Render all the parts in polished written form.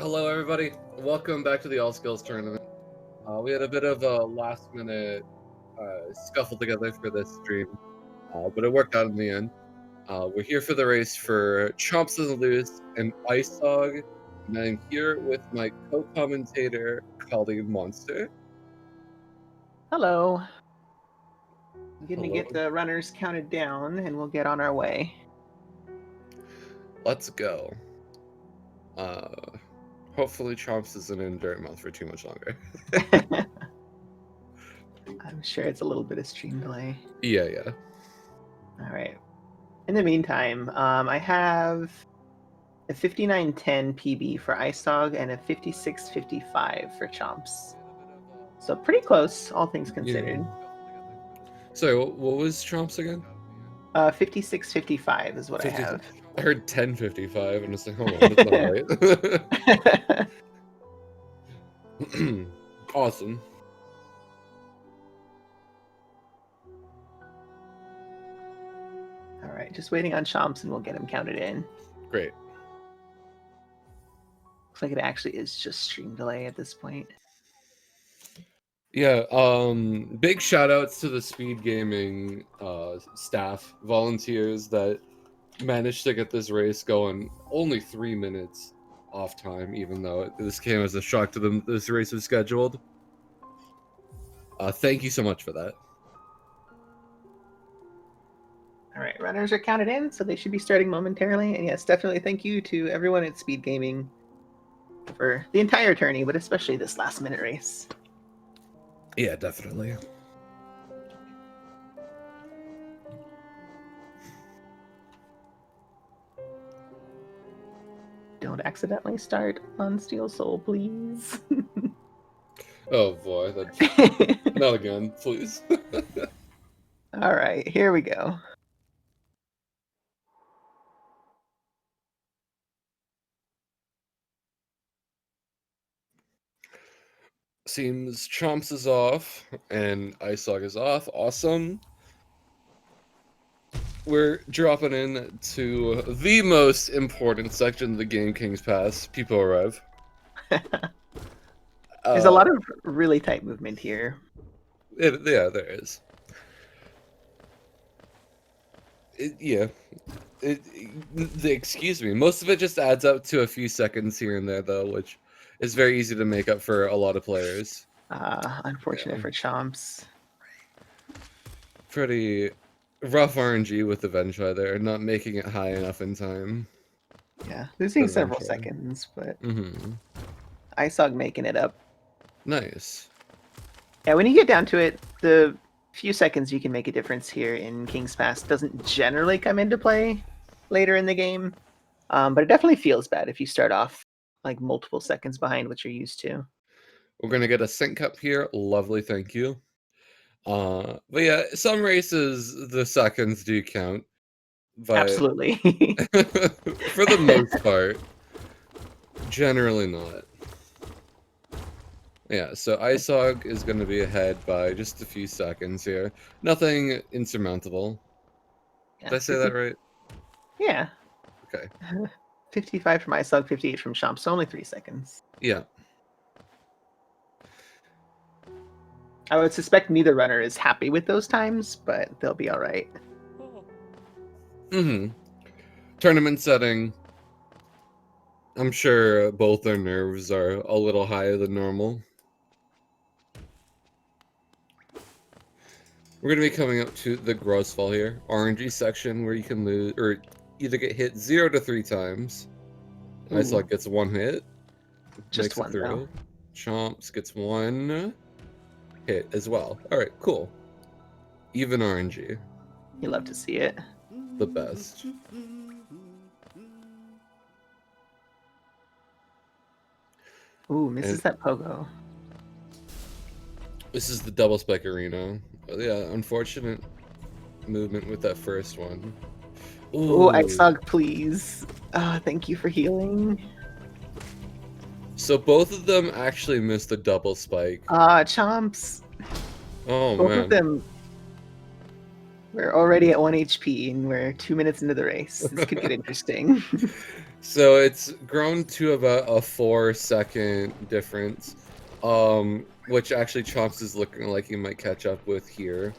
Hello, everybody. Welcome back to the All Skills tournament. We had a bit of a last-minute scuffle together for this stream, but it worked out in the end. We're here for the race for ChompsOnTheLoose and Eisog, and I'm here with my co-commentator, Colleen Monster. Hello. I'm going to Hello. get the runners counted down, and we'll get on our way. Let's go. Hopefully Chomps isn't in Dirt Mouth for too much longer. I'm sure it's a little bit of stream delay. Yeah. All right. In the meantime, I have a 5910 PB for Eisog and a 5655 for Chomps. So pretty close, all things considered. Yeah. Sorry, what was Chomps again? 5655 is what 50, I have. I heard 1055 and it's like, hold on, that's not right. Awesome. All right, just waiting on Chomps and we'll get him counted in. Great. Looks like it actually is just stream delay at this point. Yeah, big shout outs to the speed gaming staff, volunteers that managed to get this race going only 3 minutes off time, even though this came as a shock to them this race was scheduled. Thank you so much for that. All right, runners are counted in, so they should be starting momentarily. And yes, definitely thank you to everyone at Speed Gaming for the entire tourney, but especially this last-minute race. Yeah, definitely. Don't accidentally start on Steel Soul, please. Oh boy, that's not again, please. All right, here we go. Seems Chomps is off and Eisog is off. Awesome. We're dropping in to the most important section of the game, King's Pass. People arrive. There's a lot of really tight movement here. Yeah, there is. Excuse me. Most of it just adds up to a few seconds here and there, though, which is very easy to make up for a lot of players. Unfortunate for Chomps. Pretty rough RNG with the Ventry there, not making it high enough in time. Yeah, losing several seconds, but Eisog making it up. Nice. Yeah, when you get down to it, the few seconds you can make a difference here in King's Pass doesn't generally come into play later in the game, but it definitely feels bad if you start off like multiple seconds behind what you're used to. We're gonna get a sync up here. Lovely, thank you. But yeah, some races the seconds do count. But Absolutely. for the most part, generally not. Yeah, so Eisog is going to be ahead by just a few seconds here. Nothing insurmountable. Yeah, Did I say that right? Yeah. Okay. 55 from Eisog, 58 from Chomp, so only 3 seconds. Yeah. I would suspect neither runner is happy with those times, but they'll be all right. Tournament setting. I'm sure both their nerves are a little higher than normal. We're going to be coming up to the gross fall here. RNG section where you can lose, or either get hit 0 to 3 times. Eisog gets 1 hit. Just one, though. Chomps gets 1 hit as well. Alright, cool. Even RNG. You love to see it. The best. Ooh, misses that pogo. This is the double spike arena. Yeah, unfortunate movement with that first one. Ooh, Eisog, please. Thank you for healing. So both of them actually missed the double spike. Chomps. Oh, Both man. of them We're already at 1 HP and we're 2 minutes into the race. This could get interesting. So it's grown to about a 4-second difference, which actually Chomps is looking like he might catch up with here.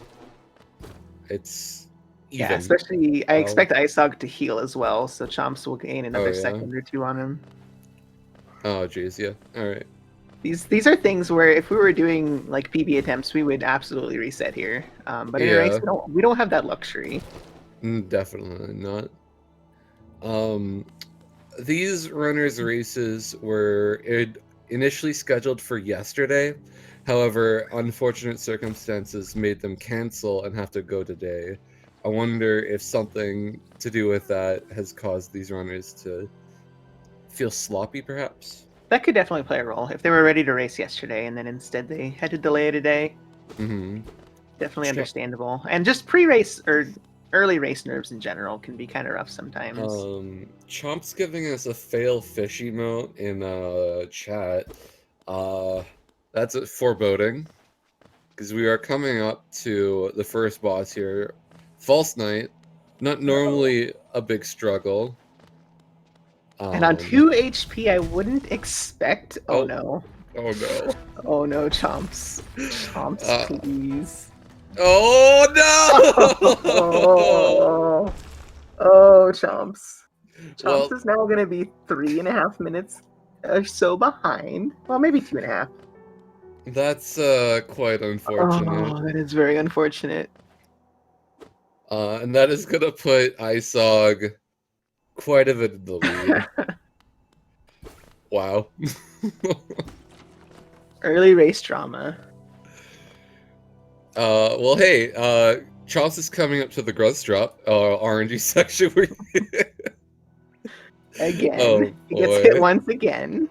It's even. Yeah, especially I Wow. expect Eisog to heal as well, so Chomps will gain another yeah. second or two on him. Oh jeez, yeah. All right. These are things where if we were doing like PB attempts, we would absolutely reset here. But in a race, we don't have that luxury. Definitely not. These runners' races were initially scheduled for yesterday. However, unfortunate circumstances made them cancel and have to go today. I wonder if something to do with that has caused these runners to feel sloppy, perhaps? That could definitely play a role. If they were ready to race yesterday and then instead they had to delay it a day, definitely understandable. And just pre-race or early race nerves in general can be kind of rough sometimes. Chomp's giving us a fail fish emote in chat. That's foreboding, because we are coming up to the first boss here. False Knight, not normally a big struggle. And on 2 HP, I wouldn't expect. Oh no. Oh no. Oh no, Chomps. Chomps, please. Oh no! Oh, Chomps. Chomps is now going to be 3.5 minutes or so behind. Well, maybe 2.5. That's quite unfortunate. Oh, that is very unfortunate. And that is going to put Eisog quite a bit in the lead. Wow. Early race drama. Well, hey, Chomps is coming up to the Growth Drop, RNG section. Again. He gets hit once again.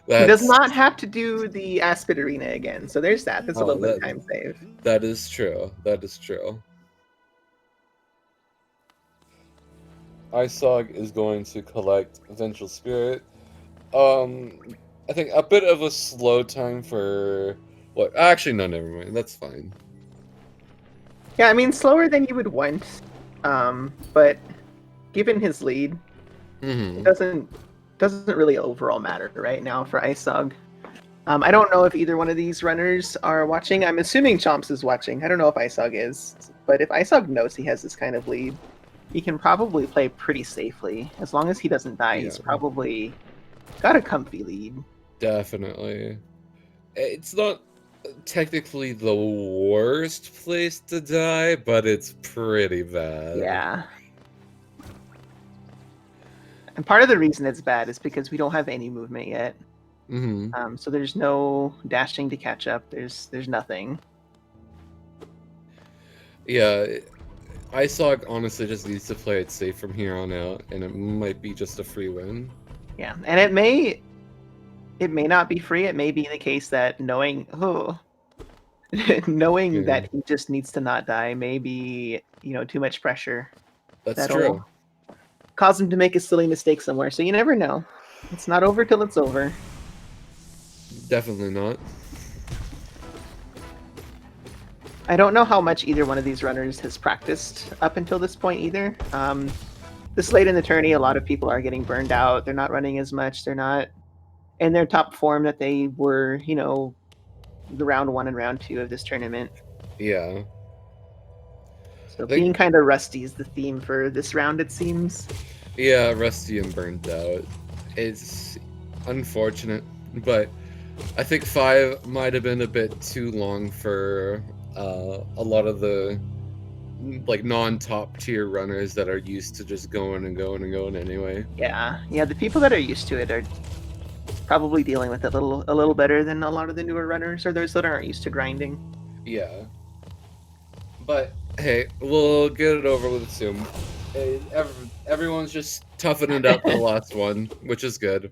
He does not have to do the Aspid Arena again, so there's that. That's a little bit of time save. That is true. That is true. Eisog is going to collect Vengeful Spirit. I think a bit of a slow time for what? Actually, no, never mind. That's fine. Yeah, I mean slower than you would want, but given his lead, it doesn't really overall matter right now for Eisog. I don't know if either one of these runners are watching. I'm assuming Chomps is watching. I don't know if Eisog is, but if Eisog knows he has this kind of lead, he can probably play pretty safely. As long as he doesn't die, he's probably got a comfy lead. Definitely. It's not technically the worst place to die, but it's pretty bad. Yeah. And part of the reason it's bad is because we don't have any movement yet. So there's no dashing to catch up. There's nothing. Yeah. Eisog honestly just needs to play it safe from here on out, and it might be just a free win. Yeah, and it may not be free. It may be the case that knowing that he just needs to not die may be, too much pressure. That's true. Cause him to make a silly mistake somewhere. So you never know. It's not over till it's over. Definitely not. I don't know how much either one of these runners has practiced up until this point either. This late in the tourney, a lot of people are getting burned out. They're not running as much. They're not in their top form that they were, the round 1 and round 2 of this tournament. Yeah. So being kind of rusty is the theme for this round, it seems. Yeah, rusty and burnt out. It's unfortunate, but I think 5 might have been a bit too long for a lot of the non-top tier runners that are used to just going and going and going anyway. Yeah, the people that are used to it are probably dealing with it a little better than a lot of the newer runners or those that aren't used to grinding. Yeah. But hey, we'll get it over with soon. Everyone's just toughing it out the last one, which is good.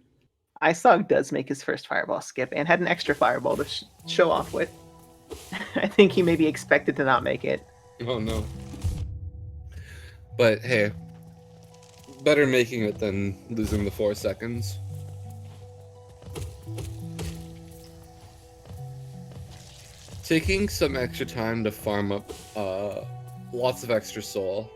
Eisog does make his first fireball skip and had an extra fireball to show off with. I think he maybe expected to not make it. Oh no. But hey, better making it than losing the 4 seconds. Taking some extra time to farm up lots of extra soul.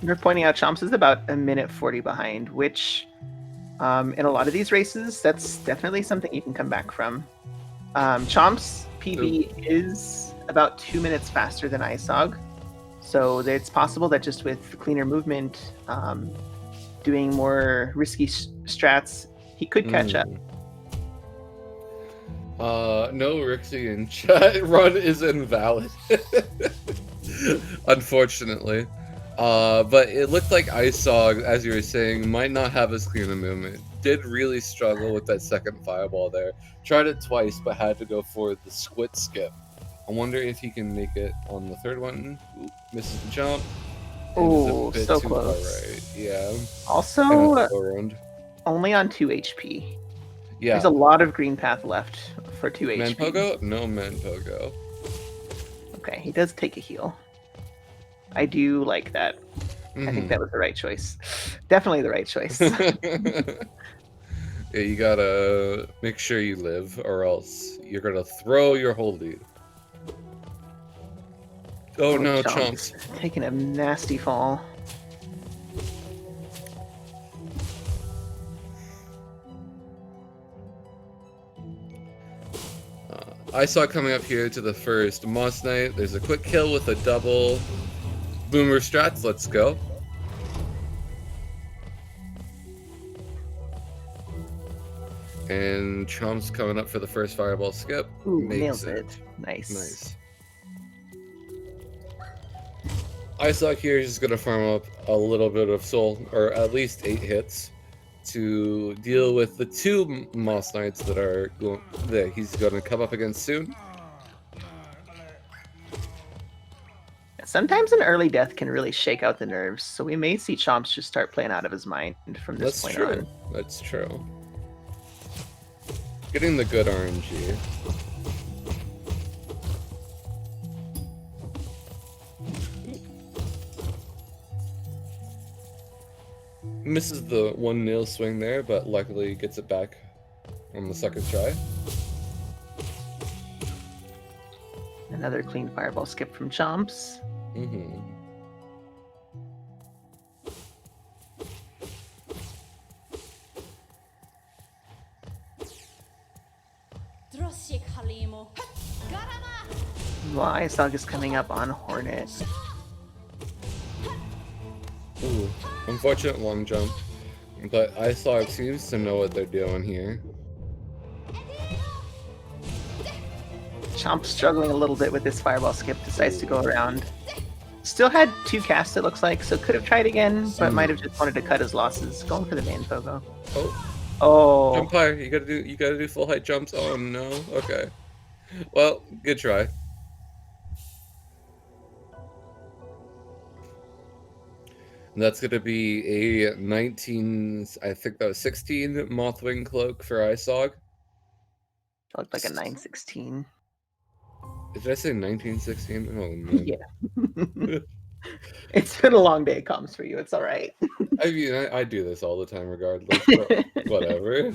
You're pointing out Chomps is about a minute 40 behind, which in a lot of these races, that's definitely something you can come back from. Chomps PB is about 2 minutes faster than Eisog, so it's possible that just with cleaner movement, doing more risky strats, he could catch up. No, Rixie in chat run is invalid. Unfortunately. But it looked like Eisog, as you were saying, might not have as clean a movement. Did really struggle with that second fireball there. Tried it twice, but had to go for the squid skip. I wonder if he can make it on the third one. Ooh, misses the jump. Oh, so close. Right. Yeah. Also, only on 2 HP. Yeah. There's a lot of green path left for 2 HP. Manpogo? No Manpogo. Okay, he does take a heal. I do like that. I think that was the right choice. Definitely the right choice. Yeah, you gotta make sure you live, or else you're gonna throw your whole lead. Oh no, Chomps. Taking a nasty fall. I saw coming up here to the first Moss Knight. There's a quick kill with a double boomer strats. Let's go. And Chomps coming up for the first fireball skip. Ooh, nails it. Nice. Nice. Eisog here is just going to farm up a little bit of soul, or at least 8 hits, to deal with the 2 Moss Knights that are going, that he's going to come up against soon. Sometimes an early death can really shake out the nerves, so we may see Chomps just start playing out of his mind from this point on. That's true. Getting the good RNG. Misses the 1 nail swing there, but luckily gets it back on the second try. Another clean fireball skip from Chomps. Well, Eisog is coming up on Hornet. Ooh, unfortunate long jump. But Eisog seems to know what they're doing here. Chomp struggling a little bit with this fireball skip, decides to go around. Still had 2 casts, it looks like, so could have tried again, but might have just wanted to cut his losses. Going for the Manpogo. Oh. Jump higher. You gotta do full height jumps. Oh no. Okay. Well, good try. And that's gonna be a 19. I think that was 16 Mothwing cloak for Eisog. Looked like a 916. Did I say 1916? Oh man. Yeah. It's been a long day, Comms, for you. It's all right. I mean, I do this all the time, regardless. But whatever.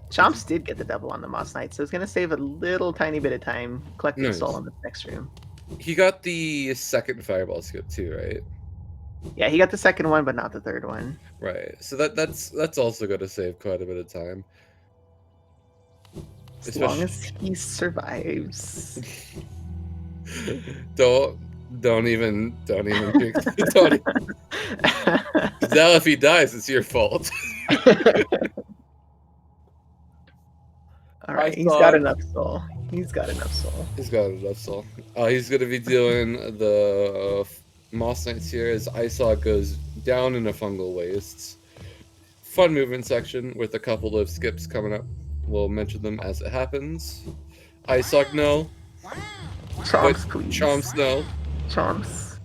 Chomps did get the double on the Moss Knight, so it's gonna save a little tiny bit of time collecting soul in the next room. He got the second fireball skip too, right? Yeah, he got the second one, but not the third one. Right. So that's also going to save quite a bit of time. As long as he survives. Don't even think. Now if he dies, it's your fault. All right, he's got enough soul. He's got enough soul. He's going to be doing the Moss Knights here as Eisog goes down in a fungal wastes. Fun movement section with a couple of skips coming up. We'll mention them as it happens. Eisog no. Chomps, please. Chomps no. Chomps.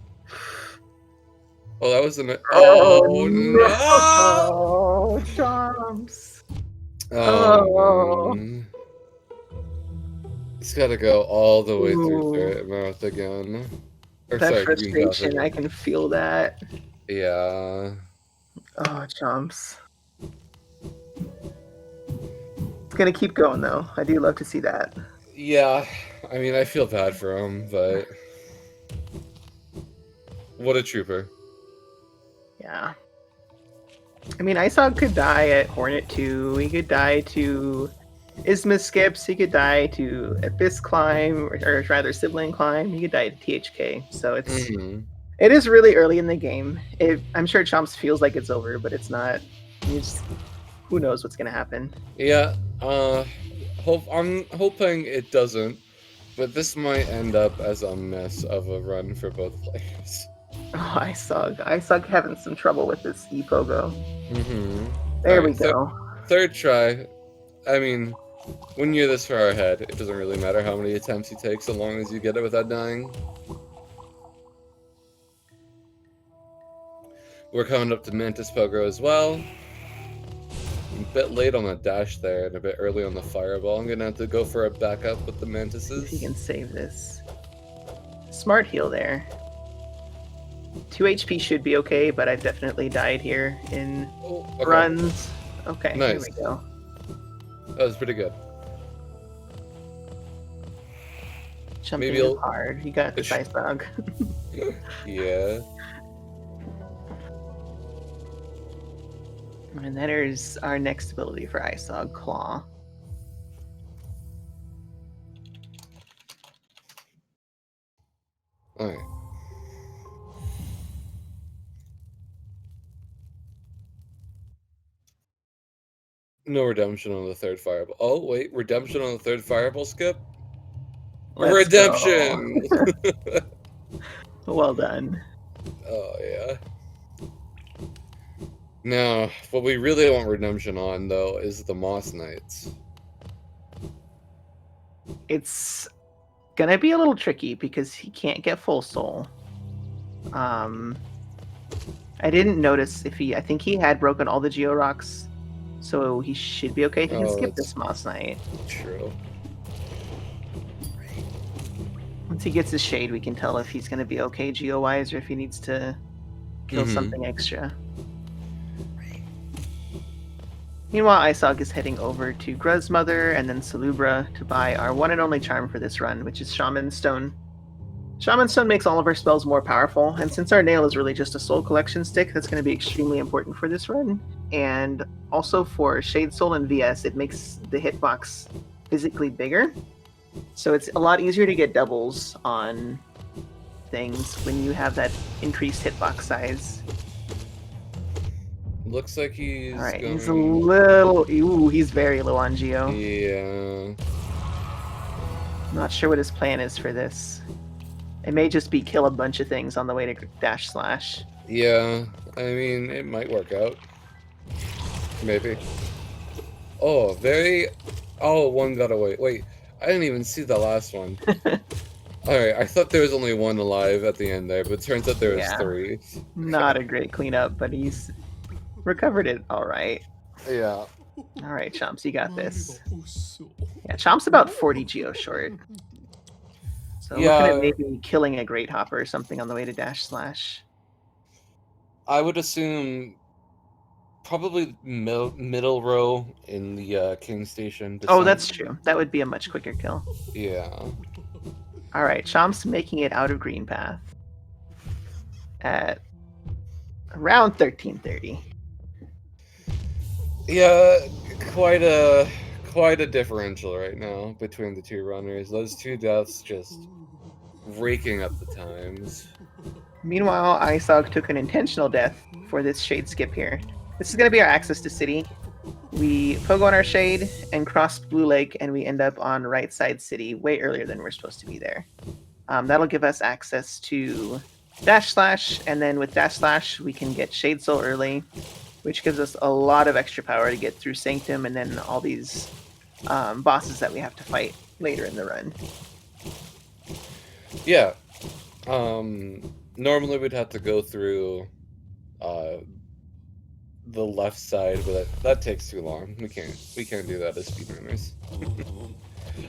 Oh, that was no! Oh, Chomps. It's got to go all the way through Ferret Mouth again. That frustration, I can feel that. Yeah. Oh, Chomps. gonna keep going though. I do love to see that. Yeah, I mean, I feel bad for him, but what a trooper. Yeah. I mean, Eisog could die at Hornet 2. He could die to Isthmus Skips. He could die to Abyss Climb, or rather Sibling Climb. He could die to THK. So it is really early in the game. I'm sure Chomps feels like it's over, but it's not. Who knows what's gonna happen? Yeah, I'm hoping it doesn't, but this might end up as a mess of a run for both players. Oh, Eisog having some trouble with this E-Pogo. There Right, we go. Third try. I mean, when you're this far ahead, it doesn't really matter how many attempts you take, so long as you get it without dying. We're coming up to Mantis Pogo as well. A bit late on the dash there and a bit early on the fireball. I'm gonna have to go for a backup with the Mantises. If he can save this. Smart heal there. 2 HP should be okay, but I've definitely died here in runs. Okay, nice. Here we go. That was pretty good. Jumping in hard. You got the Eisog. Yeah. And that is our next ability for Eisog, Claw. Alright. No redemption on the third fireball. Oh, wait. Redemption on the third fireball skip? Redemption! Well done. Oh, yeah. Now, what we really want redemption on, though, is the Moss Knights. It's gonna be a little tricky because he can't get full soul. I didn't notice if I think he had broken all the Geo Rocks, so he should be okay. He can skip this Moss Knight. True. Once he gets his shade, we can tell if he's gonna be okay Geo-wise or if he needs to kill something extra. Meanwhile, Eisog is heading over to Gruz Mother and then Salubra to buy our one and only charm for this run, which is Shaman Stone. Shaman Stone makes all of our spells more powerful, and since our nail is really just a soul collection stick, that's going to be extremely important for this run. And also for Shade Soul and VS, it makes the hitbox physically bigger. So it's a lot easier to get doubles on things when you have that increased hitbox size. Looks like he's Alright, he's a little... Ooh, he's very low on Geo. Yeah. Not sure what his plan is for this. It may just be kill a bunch of things on the way to dash slash. Yeah, I mean, it might work out. Maybe. Oh, one got away. Wait, I didn't even see the last one. Alright, I thought there was only one alive at the end there, but it turns out there was 3. Not a great cleanup, but he's recovered it alright. Yeah. Alright, Chomps, you got this. Yeah, Chomps about 40 Geo short. So looking at maybe killing a Great Hopper or something on the way to dash slash. I would assume probably middle row in the King Station. Oh, that's true. That would be a much quicker kill. Yeah. Alright, Chomps making it out of Green Path at around 1330. Yeah, quite a differential right now between the two runners. Those two deaths just raking up the times. Meanwhile, Eisog took an intentional death for this shade skip here. This is going to be our access to city. We pogo on our shade and cross Blue Lake, and we end up on right side city way earlier than we're supposed to be there. That'll give us access to dash slash, and then with dash slash we can get Shade Soul early, which gives us a lot of extra power to get through Sanctum and then all these bosses that we have to fight later in the run. Yeah. Normally we'd have to go through the left side, but that takes too long. We can't do that as speedrunners.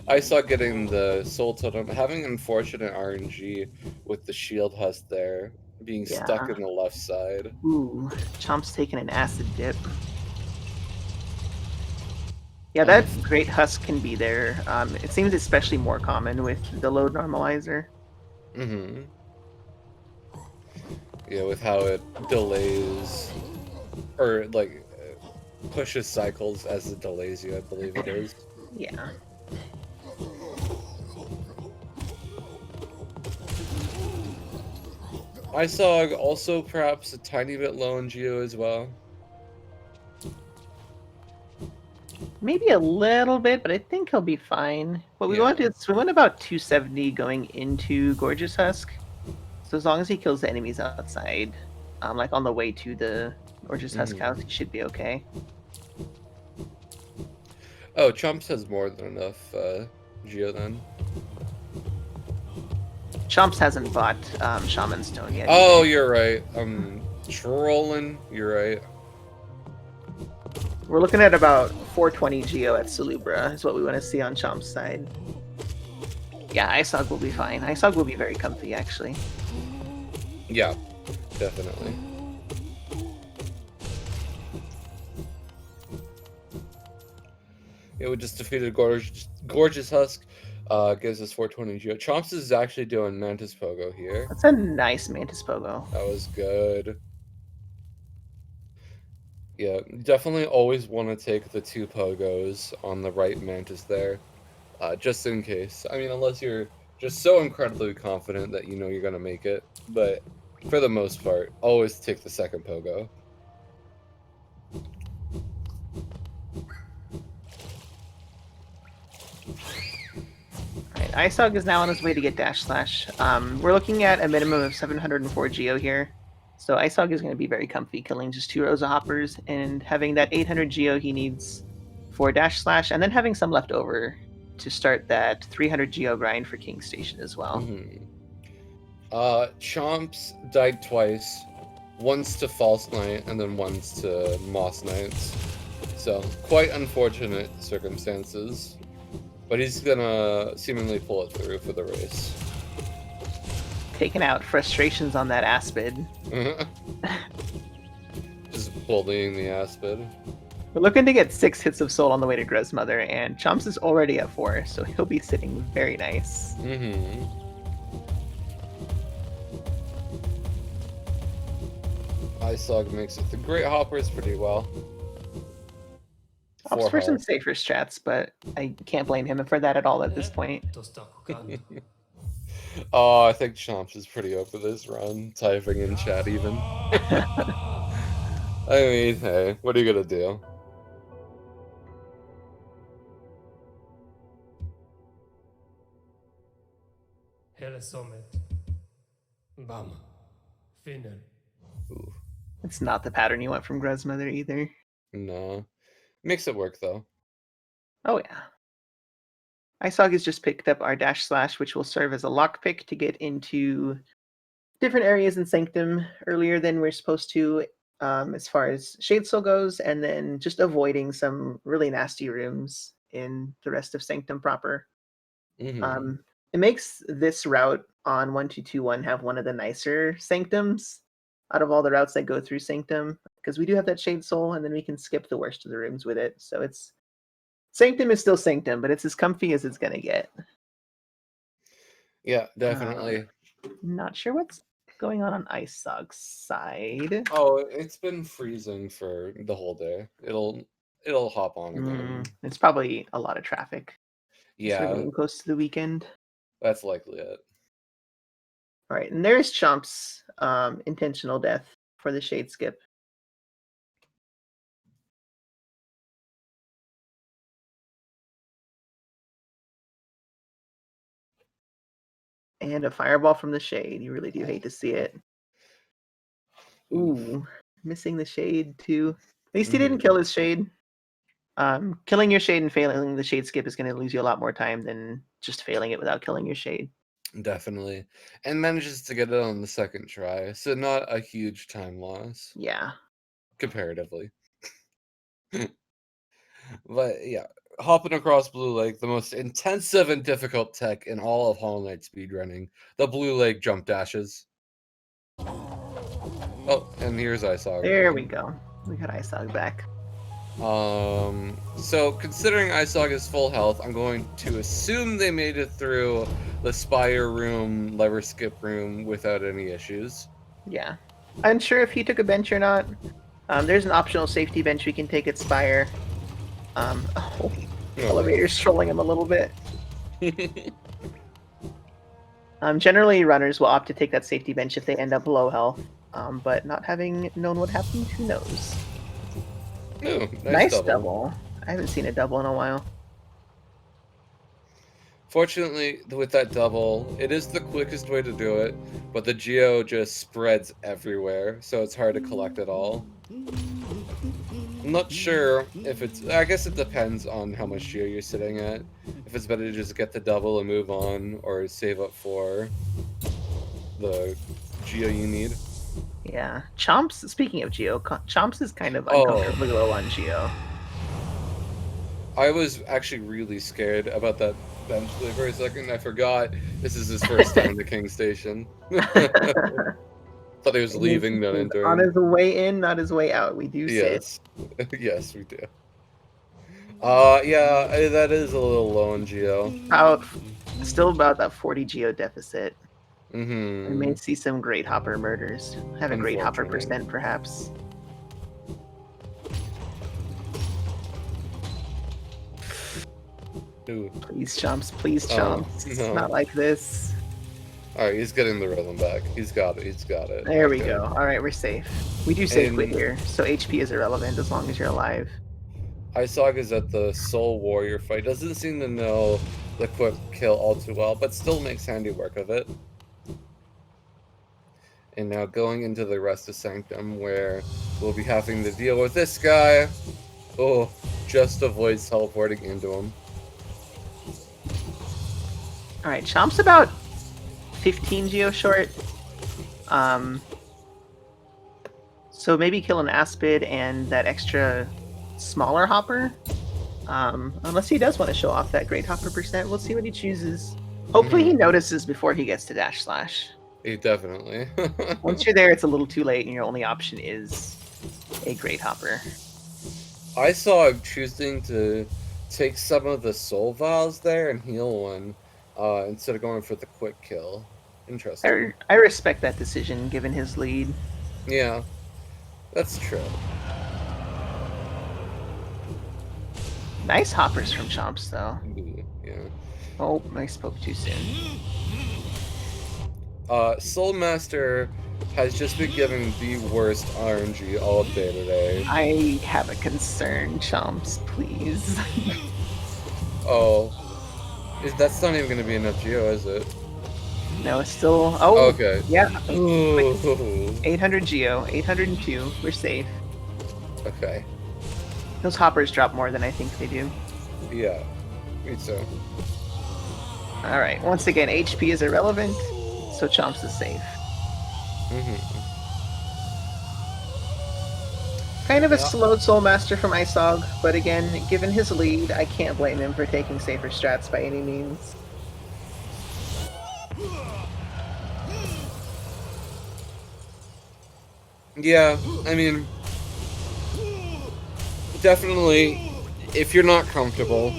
I saw getting the Soul Totem, having unfortunate RNG with the shield husk there, being stuck in the left side. Ooh, Chomp's taking an acid dip. Yeah, that Great Husk can be there. It seems especially more common with the load normalizer. Mm-hmm. Yeah, with how it delays or like pushes cycles as it delays you, I believe it is. Yeah. Eisog also perhaps a tiny bit low in Geo as well. Maybe a little bit, but I think he'll be fine. What we Yeah. want is we want about 270 going into Gorgeous Husk. So as long as he kills the enemies outside, like on the way to the Gorgeous Husk house, he should be okay. Oh, Chomps has more than enough Geo then. Chomps hasn't bought Shaman Stone yet Oh, either. you're right. I'm trolling. You're right. We're looking at about 420 Geo at Salubra is what we want to see on Chomp's side. Yeah, Isog will be fine. Isog will be very comfy, actually. Yeah, definitely. Yeah, we just defeated Gorgeous Husk. Gives us 420 Geo. Chomps is actually doing Mantis Pogo here. That's a nice Mantis Pogo. That was good. Yeah, definitely always want to take the 2 Pogos on the right Mantis there. Just in case. I mean, unless you're just so incredibly confident that you know you're going to make it. But for the most part, always take the second Pogo. Right, Isog is now on his way to get Dash Slash. We're looking at a minimum of 704 Geo here. So Isog is going to be very comfy, killing just 2 rows of hoppers and having that 800 Geo he needs for Dash Slash, and then having some left over to start that 300 Geo grind for King Station as well. Chomps died twice. Once to False Knight and then once to Moss Knights. So, quite unfortunate circumstances. But he's gonna seemingly pull it through for the race. Taking out frustrations on that Aspid. Just bullying the Aspid. We're looking to get 6 hits of soul on the way to Grezmother, and Chomps is already at 4, so he'll be sitting very nice. Eisog makes it. The Great Hoppers pretty well. Opts for some safer strats, but I can't blame him for that at all at this point. Oh, I think Chomps is pretty over this run, typing in chat even. I mean, hey, what are you gonna do? Bam. Finnen. It's not the pattern you want from Grezmother either. No. Makes it work, though. Oh, yeah. Isog has just picked up our Dash Slash, which will serve as a lockpick to get into different areas in Sanctum earlier than we're supposed to, as far as Shade Soul goes, and then just avoiding some really nasty rooms in the rest of Sanctum proper. It makes this route on 1221 have one of the nicer Sanctums out of all the routes that go through Sanctum, because we do have that Shade Soul, and then we can skip the worst of the rooms with it. So it's Sanctum is still Sanctum, but it's as comfy as it's gonna get. Yeah, definitely. Not sure what's going on Isog's side. Oh, it's been freezing for the whole day. It'll hop on again. It's probably a lot of traffic. Yeah, we're getting close to the weekend. That's likely it. All right, and there's Chomp's intentional death for the Shade Skip. And a fireball from the Shade. You really do hate to see it. Ooh, missing the Shade too. At least he didn't kill his Shade. Killing your Shade and failing the Shade Skip is going to lose you a lot more time than just failing it without killing your Shade. Definitely. And manages to get it on the second try, so not a huge time loss. Yeah. Comparatively. But yeah, hopping across Blue Lake, the most intensive and difficult tech in all of Hollow Knight speedrunning. The Blue Lake jump dashes. Oh, and here's Eisog. There we go. We got Eisog back. So considering Eisog is full health, I'm going to assume they made it through the spire room, lever skip room without any issues. Yeah. Unsure if he took a bench or not. There's an optional safety bench we can take at Spire. Oh, elevator's trolling him a little bit. Generally, runners will opt to take that safety bench if they end up low health. But not having known what happened, who knows? Ooh, nice double. I haven't seen a double in a while. Fortunately, with that double, it is the quickest way to do it, but the geo just spreads everywhere, so it's hard to collect it all. I'm not sure if it's... I guess it depends on how much geo you're sitting at. If it's better to just get the double and move on, or save up for the geo you need. Yeah. Chomps, speaking of geo, Chomps is kind of uncomfortably low on geo. I was actually really scared about that bench there for a second. I forgot this is his first time to King Station. Thought he was leaving, not entering. On his way in, not his way out. We do yes. Yes, we do. Yeah, that is a little low on geo. Still about that 40 geo deficit. Mm-hmm. We may see some Great Hopper murders. Have a Great Hopper percent, perhaps. Ooh. Please, Chomps. Please, Chomps. No. Not like this. Alright, he's getting the rhythm back. He's got it. He's got it. There we go. Alright, we're safe. We do safe quit here, so HP is irrelevant as long as you're alive. Eisog is at the Soul Warrior fight. Doesn't seem to know the quick kill all too well, but still makes handy work of it. And now going into the rest of Sanctum, where we'll be having to deal with this guy. Oh, just avoids teleporting into him. Alright, Chomp's about 15 geo short. So maybe kill an Aspid and that extra smaller Hopper. Unless he does want to show off that Great Hopper percent. We'll see what he chooses. Hopefully he notices before he gets to Dash Slash. Definitely. Once you're there, it's a little too late, and your only option is a Great Hopper. I saw him choosing to take some of the Soul Vials there and heal one, instead of going for the quick kill. Interesting. I respect that decision, given his lead. Yeah, that's true. Nice hoppers from Chomps, though. Yeah. Oh, I spoke too soon. Soul Master has just been giving the worst RNG all day today. I have a concern, Chomps, please. Oh. That's not even going to be enough geo, is it? No, it's still... Oh, okay. Yeah. Ooh. 800 geo, 802. We're safe. Okay. Those hoppers drop more than I think they do. Yeah, me too. Alright, once again, HP is irrelevant, so Chomps is safe. Kind of a slowed Soul Master from Eisog, but again, given his lead, I can't blame him for taking safer strats by any means. Yeah, I mean, definitely, if you're not comfortable,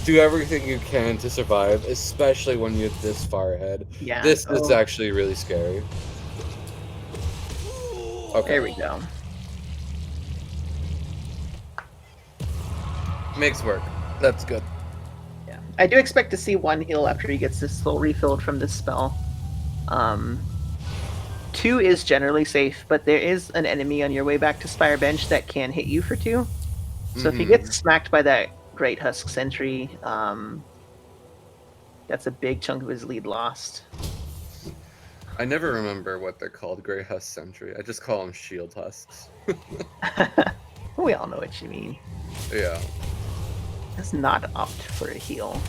do everything you can to survive, especially when you're this far ahead. Yeah. This is actually really scary. Okay. There we go. Makes work. That's good. Yeah. I do expect to see one heal after he gets his soul refilled from this spell. 2 is generally safe, but there is an enemy on your way back to Spire Bench that can hit you for 2. So if he gets smacked by that Great Husk Sentry, that's a big chunk of his lead lost. I never remember what they're called, Great Husk Sentry. I just call them Shield Husks. We all know what you mean. Yeah. Let's not opt for a heal.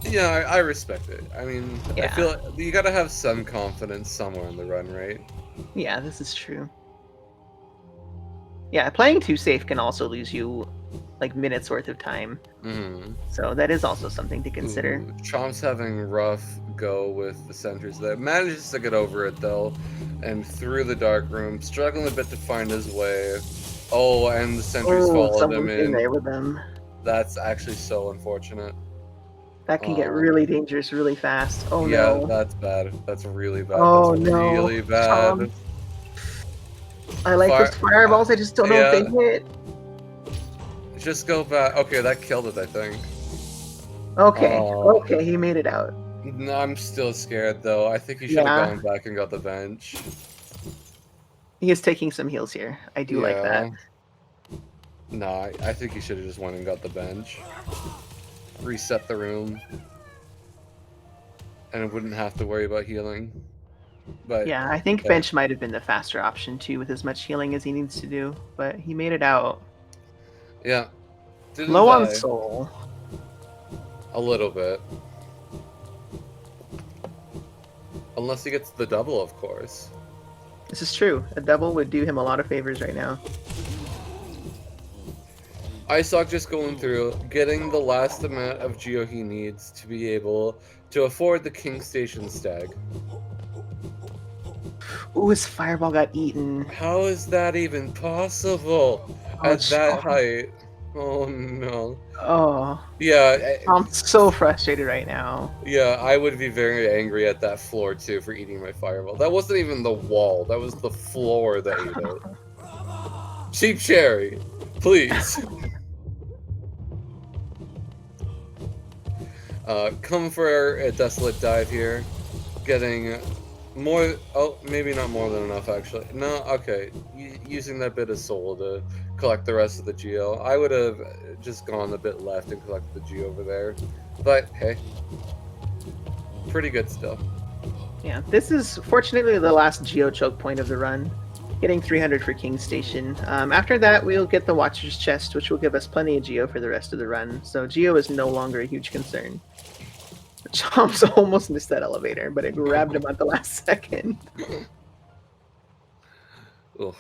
Yeah, I respect it. I mean, Yeah. I feel like you gotta have some confidence somewhere in the run, right? Yeah, this is true. Yeah, playing too safe can also lose you like minutes worth of time. So that is also something to consider. Chomp's having rough go with the sentries there. Manages to get over it though, and through the dark room, struggling a bit to find his way. Oh, and the sentries Oh, followed him someone's in in. there with them. That's actually so unfortunate. That can get Um, really dangerous really fast. Oh yeah, no. that's bad. That's really bad. That's Oh no. really bad. I like Fire. those fireballs, I just don't know if they Yeah, hit. just go back. Okay, that killed it, I think. Okay, Oh, okay, he made it out. no, I'm still scared though. I think he should have Yeah, gone back and got the bench. he is taking some heals here. I do like that. Yeah. No, I think he should have just went and got the bench. Reset the room. And it wouldn't have to worry about healing. But Yeah, I think okay. bench might have been the faster option too, with as much healing as he needs to do. But he made it out. Yeah. Didn't Low on die. soul. A little bit. Unless he gets the double, of course. This is true. A double would do him a lot of favors right now. Eisog just going through, getting the last amount of geo he needs to be able to afford the King Station stag. Ooh, his fireball got eaten. How is that even possible Oh, at that height? Oh no. Oh, Yeah, I'm so frustrated right now. yeah, I would be very angry at that floor too for eating my fireball. That wasn't even the wall, that was the floor that ate it. Cheap cherry, please. Come for a desolate dive here. Getting more, oh, maybe not more than enough actually. No, okay. Using that bit of soul to collect the rest of the geo. I would have just gone a bit left and collected the geo over there. But hey, pretty good still. Yeah, this is fortunately the last geo choke point of the run. Getting 300 for King Station. After that, we'll get the Watcher's Chest, which will give us plenty of geo for the rest of the run. So geo is no longer a huge concern. Chomps almost missed that elevator, but it grabbed him at the last second. Ugh.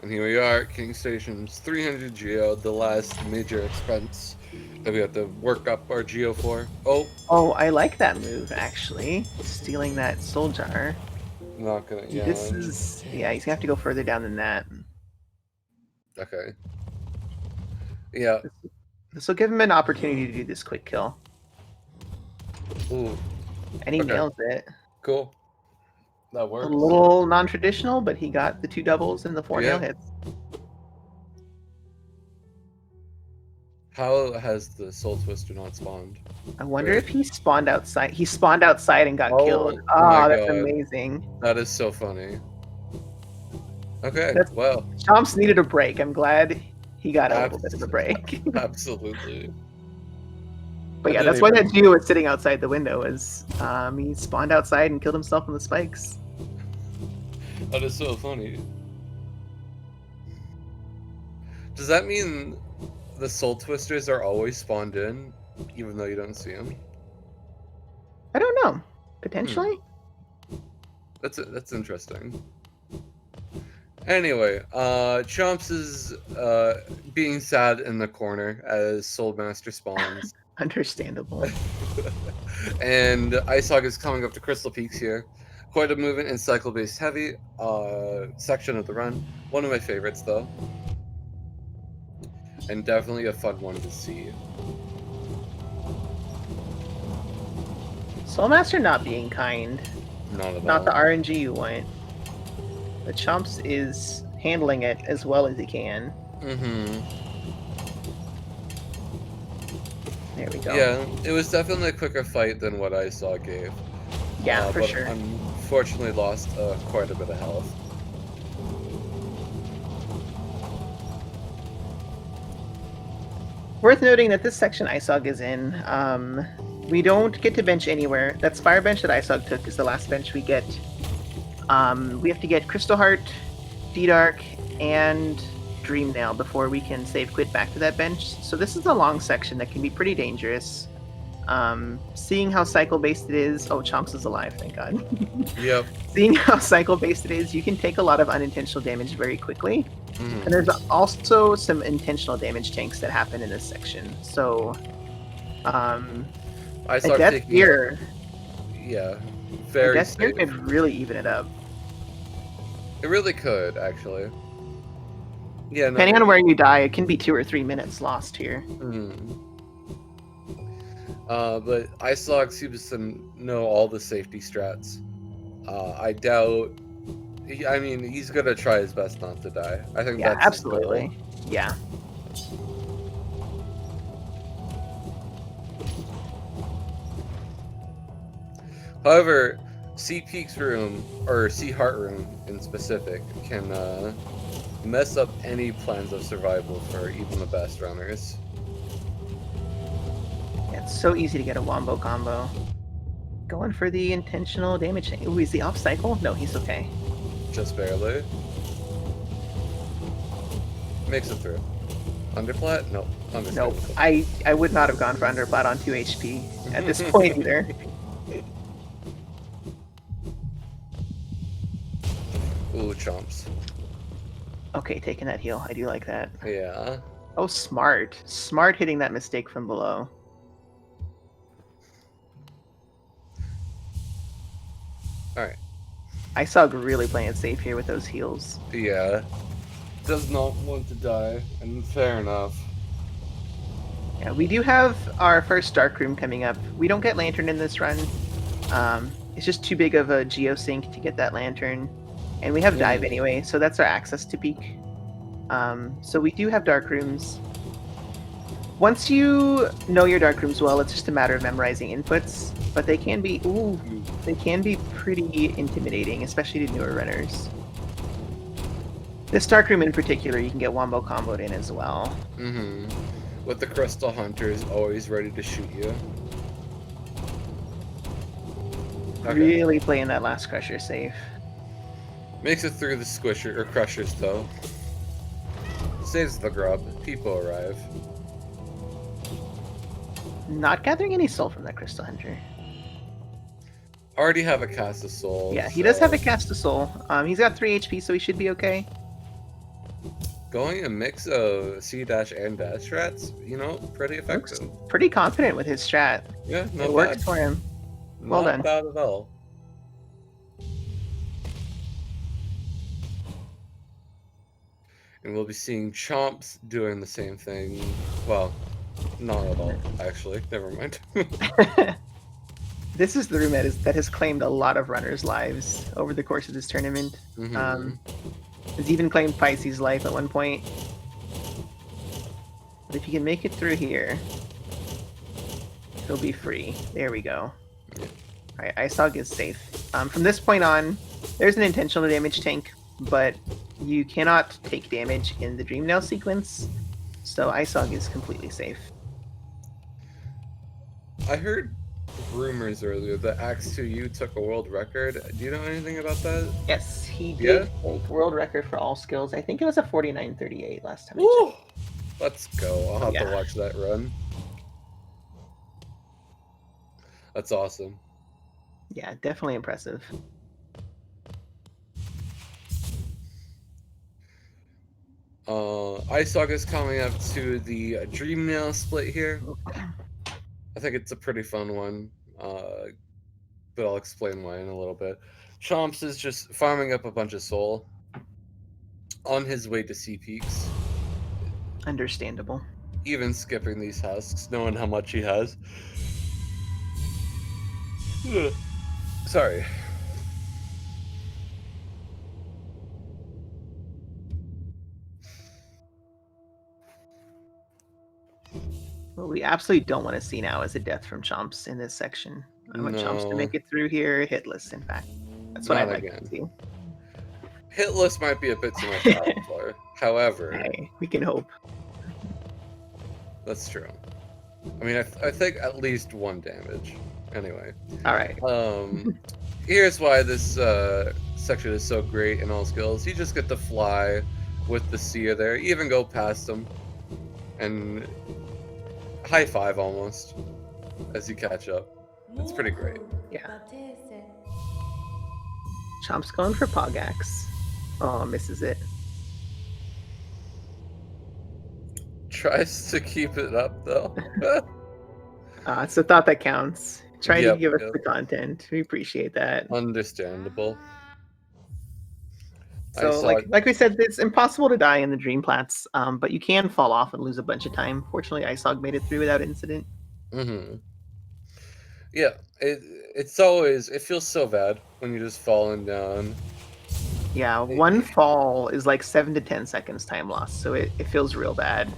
And here we are, King Station's 300 geo, the last major expense that we have to work up our geo for. Oh, Oh, I like that move, actually. Stealing that soul jar. not gonna, yeah. This is... Yeah, he's gonna have to go further down than that. Okay. Yeah. This will give him an opportunity to do this quick kill. Ooh, And he Okay. nails it. cool. That A works. little non-traditional, but he got the 2 doubles and the 4 nail Yeah. hits. How has the Soul Twister not spawned? I wonder Wait. if he spawned outside. He spawned outside and got killed. my Oh, that's God. amazing. That is so funny. Okay, That's- well, Chomps needed a break. I'm glad he got a little bit of a break. absolutely. But I yeah, didn't that's why even- that Geo was sitting outside the window. Is he spawned outside and killed himself on the spikes. That is so funny. Does that mean the Soul Twisters are always spawned in, even though you don't see them? I don't know. Potentially. That's interesting. Anyway, Chomps is being sad in the corner as Soulmaster spawns. Understandable. And Eisog is coming up to Crystal Peaks here. Quite a movement in cycle-based heavy section of the run. One of my favorites, though. And definitely a fun one to see. Soulmaster not being kind. Not at Not all. the RNG you want. But Chomps is handling it as well as he can. Mm-hmm. There we go. Yeah, it was definitely a quicker fight than what Eisog gave. Yeah, for but sure. Unfortunately lost quite a bit of health. Worth noting that this section Eisog is in, we don't get to bench anywhere. That Spire bench that Eisog took is the last bench we get. We have to get Crystal Heart, D-Dark, and Dream Nail before we can save quit back to that bench. So this is a long section that can be pretty dangerous. Seeing how cycle-based it is... Oh, Chomps is alive, thank god. Yep. Seeing how cycle-based it is, you can take a lot of unintentional damage very quickly. Mhm. And there's also some intentional damage tanks that happen in this section. So, a Eisog Death taking Gear, yeah, a very Death Gear safe. could really even it up. It really could, actually. Yeah, no, Depending on where you die, it can be 2 or 3 minutes lost here. But Eisog seems to know all the safety strats. I doubt. I mean, he's gonna try his best not to die. I think Yeah, that's his goal. absolutely. Yeah. However, C Peak's room, or C Heart room in specific, can mess up any plans of survival for even the best runners. Yeah, it's so easy to get a wombo combo. Going for the intentional damage. Ooh, is he off cycle? No, he's okay. Just barely. Makes it through. Underplat? Nope. Nope. I would not have gone for underplat on 2 HP at this point either. Ooh, chomps. Okay, taking that heal. I do like that. Yeah. Oh, smart. Smart hitting that mistake from below. Alright. Eisog really playing it safe here with those heals. Yeah. Does not want to die, and fair enough. Yeah, we do have our first dark room coming up. We don't get lantern in this run. It's just too big of a geosync to get that lantern. And we have dive anyway, so that's our access to peak. So we do have dark rooms. Once you know your dark rooms well, it's just a matter of memorizing inputs. But they can be pretty intimidating, especially to newer runners. This dark room in particular, you can get wombo comboed in as well. With the crystal hunters always ready to shoot you. Okay. Really playing that last crusher safe. Makes it through the squisher or crushers though. Saves the grub. People arrive. Not gathering any soul from that crystal hunter. Already have a cast of soul. Yeah, he does have a cast of soul. He's got 3 HP, so he should be okay. Going a mix of C dash and dash strats, you know, pretty effective. Looks pretty confident with his strat. Yeah, not it worked for him. Well done. Not bad at all. And we'll be seeing Chomps doing the same thing. Well, not at all, actually. Never mind. This is the room that has claimed a lot of runners' lives over the course of this tournament. Has even claimed Pisces' life at one point. But if you can make it through here, he'll be free. There we go. Alright, Eisog is safe. From this point on, there's an intentional damage tank, but you cannot take damage in the Dream Nail sequence, so Eisog is completely safe. I heard rumors earlier that Axe2U took a world record. Do you know anything about that? Yes, he did take world record for all skills. I think it was a 49:38 last time. Woo! Let's go. I'll have to watch that run. That's awesome. Yeah, definitely impressive. Eisog is coming up to the Dream Nail split here. I think it's a pretty fun one, but I'll explain why in a little bit. Chomps is just farming up a bunch of soul on his way to C Peaks. Understandable. Even skipping these husks, knowing how much he has. Sorry. What we absolutely don't want to see now is a death from Chomps in this section. I want Chomps to make it through here hitless, in fact. That's what I'd like to see. Hitless might be a bit too much for. However, hey, we can hope. That's true. I mean, I think at least 1 damage. Anyway. All right. Here's why this section is so great in all skills. You just get to fly with the seer there. You even go past them. And high five almost as you catch up. It's pretty great. Yeah. Chomp's going for Pogax. Oh, misses it. Tries to keep it up though. It's the thought that counts. Trying to give us the content. We appreciate that. Understandable. So, saw like we said, it's impossible to die in the Dream Plats, but you can fall off and lose a bunch of time. Fortunately, Eisog made it through without incident. Mm-hmm. Yeah, it feels so bad when you're just falling down. Yeah, one fall is like 7 to 10 seconds time loss, so it feels real bad.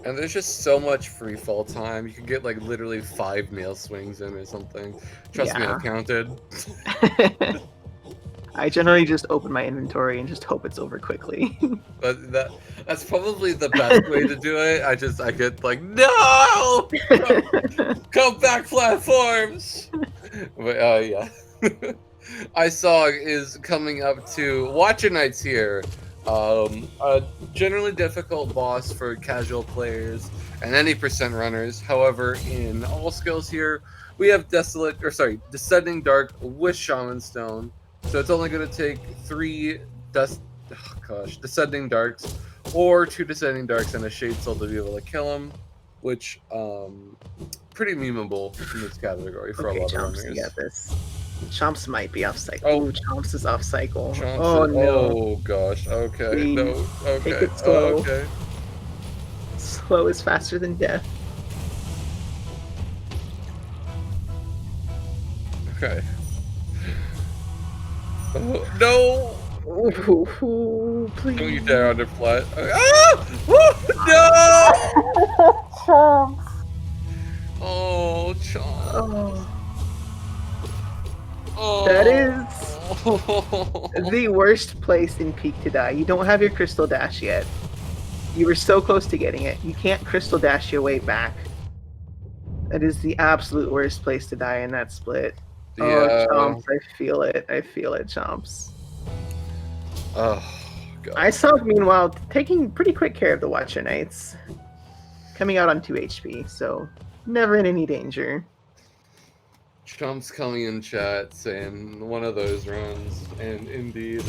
And there's just so much free fall time. You can get like literally 5 nail swings in or something. Trust me, I've Yeah. counted. I generally just open my inventory and just hope it's over quickly. But that's probably the best way to do it. I get like, no, come back platforms. But yeah, Eisog is coming up to Watcher Knights here. A generally difficult boss for casual players and any percent runners. However, in all skills here, we have Descending Dark with Shaman Stone. So it's only going to take 3 Descending Darks, or 2 Descending Darks and a Shade Soul to be able to kill him, which pretty memeable in this category for Okay, a lot of Chomps, you runners. got this. Chomps might be off cycle. Oh. Oh, Chomps is off cycle. Chomps Oh is- no. Oh gosh. Okay. Please, No. Okay. take it slow. Okay. Slow is faster than death. Okay. Oh, no. Ooh, please. Don't you dare underfly. Ah! No! Chomps. Oh, Chomp. Oh, Oh. that is the worst place in Peak to die. You don't have your Crystal Dash yet. You were so close to getting it. You can't Crystal Dash your way back. That is the absolute worst place to die in that split. Yeah. Oh, Chomps, I feel it. I feel it, Chomps. Oh, God. Eisog, meanwhile, taking pretty quick care of the Watcher Knights. Coming out on 2 HP, so never in any danger. Chomp's coming in chat saying one of those runs, and indeed,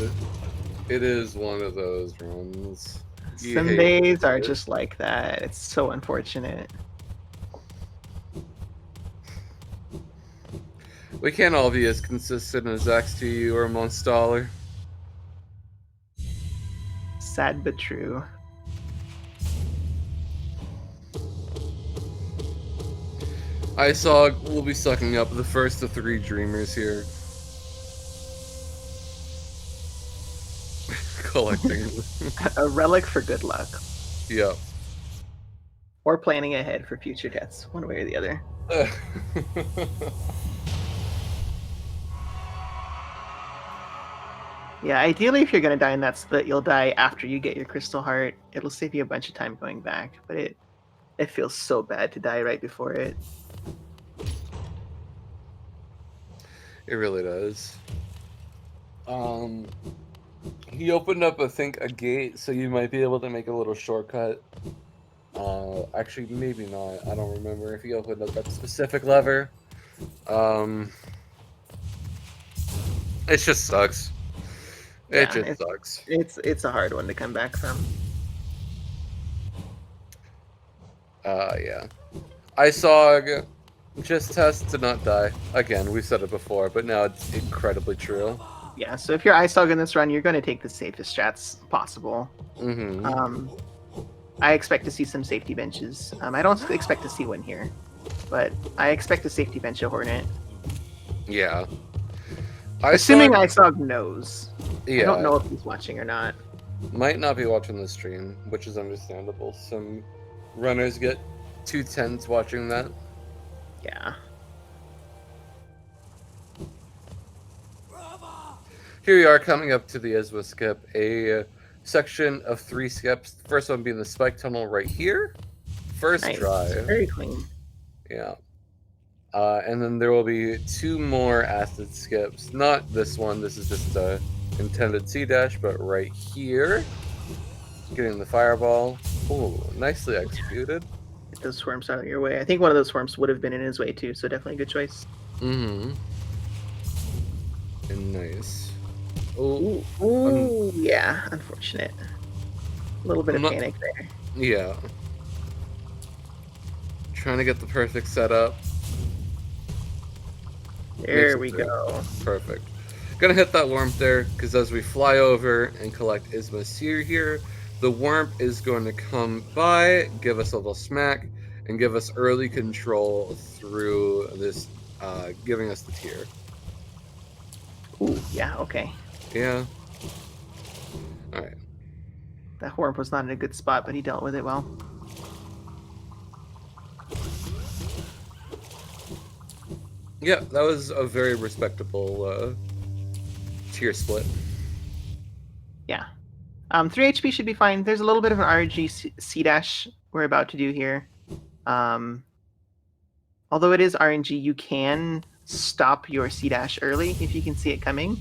it is one of those runs. You Some hate days are it. just like that. It's so unfortunate. We can't all be as consistent as XTU or Monstaller. Sad but true. Eisog will be sucking up the first of 3 Dreamers here. Collecting. A relic for good luck. Yep. Or planning ahead for future deaths, one way or the other. Yeah, ideally if you're going to die in that split, you'll die after you get your Crystal Heart. It'll save you a bunch of time going back, but it feels so bad to die right before it. It really does. He opened up, I think, a gate, so you might be able to make a little shortcut. Actually, maybe not. I don't remember if he opened up that specific lever. It just sucks. It Yeah, just sucks. It's a hard one to come back from. Yeah. Eisog, just test to not die. Again, we said it before, but now it's incredibly true. Yeah, so if you're Eisog in this run, you're going to take the safest strats possible. Mm-hmm. I expect to see some safety benches. I don't expect to see one here, but I expect to safety bench a Hornet. Yeah. Assuming Eisog knows. Yeah. I don't know if he's watching or not. Might not be watching the stream, which is understandable. Some runners get too tense watching that. Yeah. Here we are coming up to the Iswa skip, a section of 3 skips. The first one being the spike tunnel right here. First Nice. drive. Very clean. Yeah. And then there will be 2 more acid skips. Not this one. This is just a intended C-dash, but right here. Getting the fireball. Ooh, nicely executed. Get those swarms out of your way. I think one of those swarms would have been in his way too, so definitely a good choice. Mm-hmm. And nice. Oh, Ooh, yeah, unfortunate. A little bit of panic there. Yeah. Trying to get the perfect setup. There we go. Perfect. Gonna hit that warmth there, because as we fly over and collect Isma's Seer here, the warmth is going to come by, give us a little smack, and give us early control through this, giving us the tier. Ooh, yeah, okay. Yeah. Alright. That Horn was not in a good spot, but he dealt with it well. Yeah, that was a very respectable tier split. Yeah. 3 HP should be fine. There's a little bit of an RNG C dash we're about to do here. Although it is RNG, you can stop your C dash early if you can see it coming.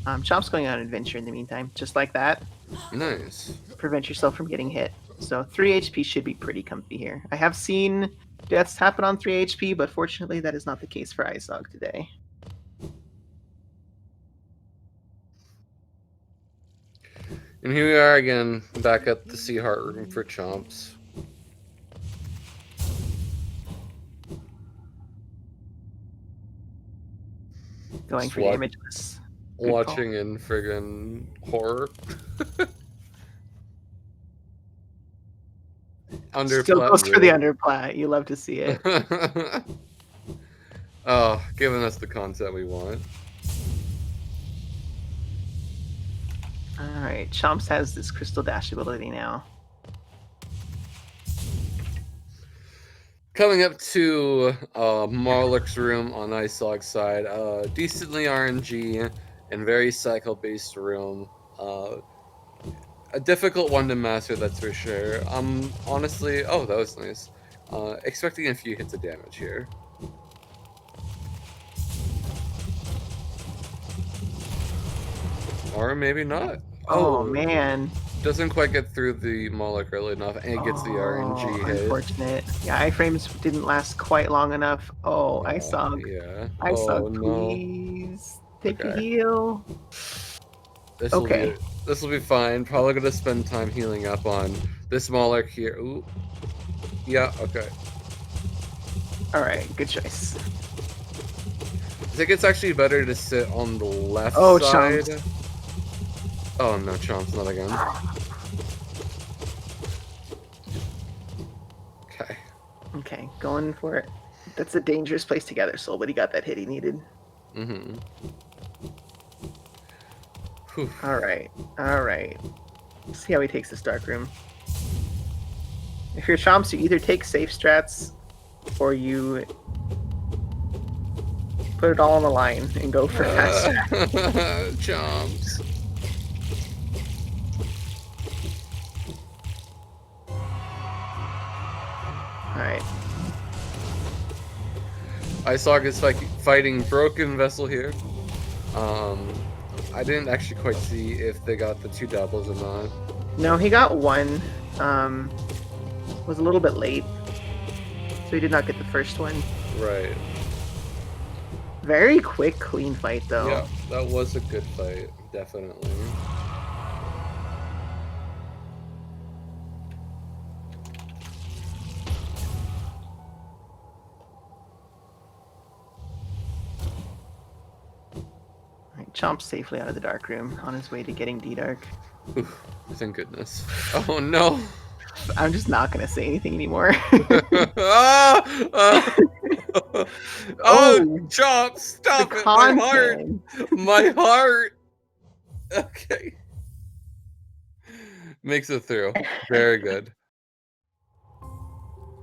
Chomp's going on an adventure in the meantime, just like that. Nice. Prevent yourself from getting hit. So 3 HP should be pretty comfy here. I have seen deaths happen on 3 HP, but fortunately that is not the case for Eisog today. And here we are again, back at the Sea Heart room for Chomps. Going for the imageless. Watching in friggin' horror. Still goes for the underplat. You love to see it. Oh, giving us the content we want. Alright, Chomps has this crystal dash ability now. Coming up to Marlik's room on Eisog's side, decently RNG and very cycle-based room. A difficult one to master, that's for sure. Honestly, oh, that was nice. Expecting a few hits of damage here. Or maybe not. Oh man. Doesn't quite get through the Moloch early enough, and it gets the RNG hit. Unfortunate. Yeah, iframes didn't last quite long enough. Oh, Eisog. Yeah. Eisog, please. Take a heal. This will be fine. Probably gonna spend time healing up on this Moloch here. Ooh. Yeah, okay. Alright, good choice. I think it's actually better to sit on the left side. Chomps. Oh no, Chomps, not again. Okay. Okay, going for it. That's a dangerous place to gather soul, but he got that hit he needed. Mm-hmm. Alright. See how he takes this dark room. If you're Chomps, you either take safe strats or you put it all on the line and go for fast strats. Chomps. Alright. Eisog is fighting Broken Vessel here. I didn't actually quite see if they got the 2 doubles or not. No, he got 1. Was a little bit late, so he did not get the first one. Right. Very quick, clean fight, though. Yeah, that was a good fight, definitely. Chomp's safely out of the dark room, on his way to getting D-Dark. Thank goodness. Oh no! I'm just not gonna say anything anymore. Oh, Chomp! Stop it! My heart! My heart! Okay. Makes it through. Very good.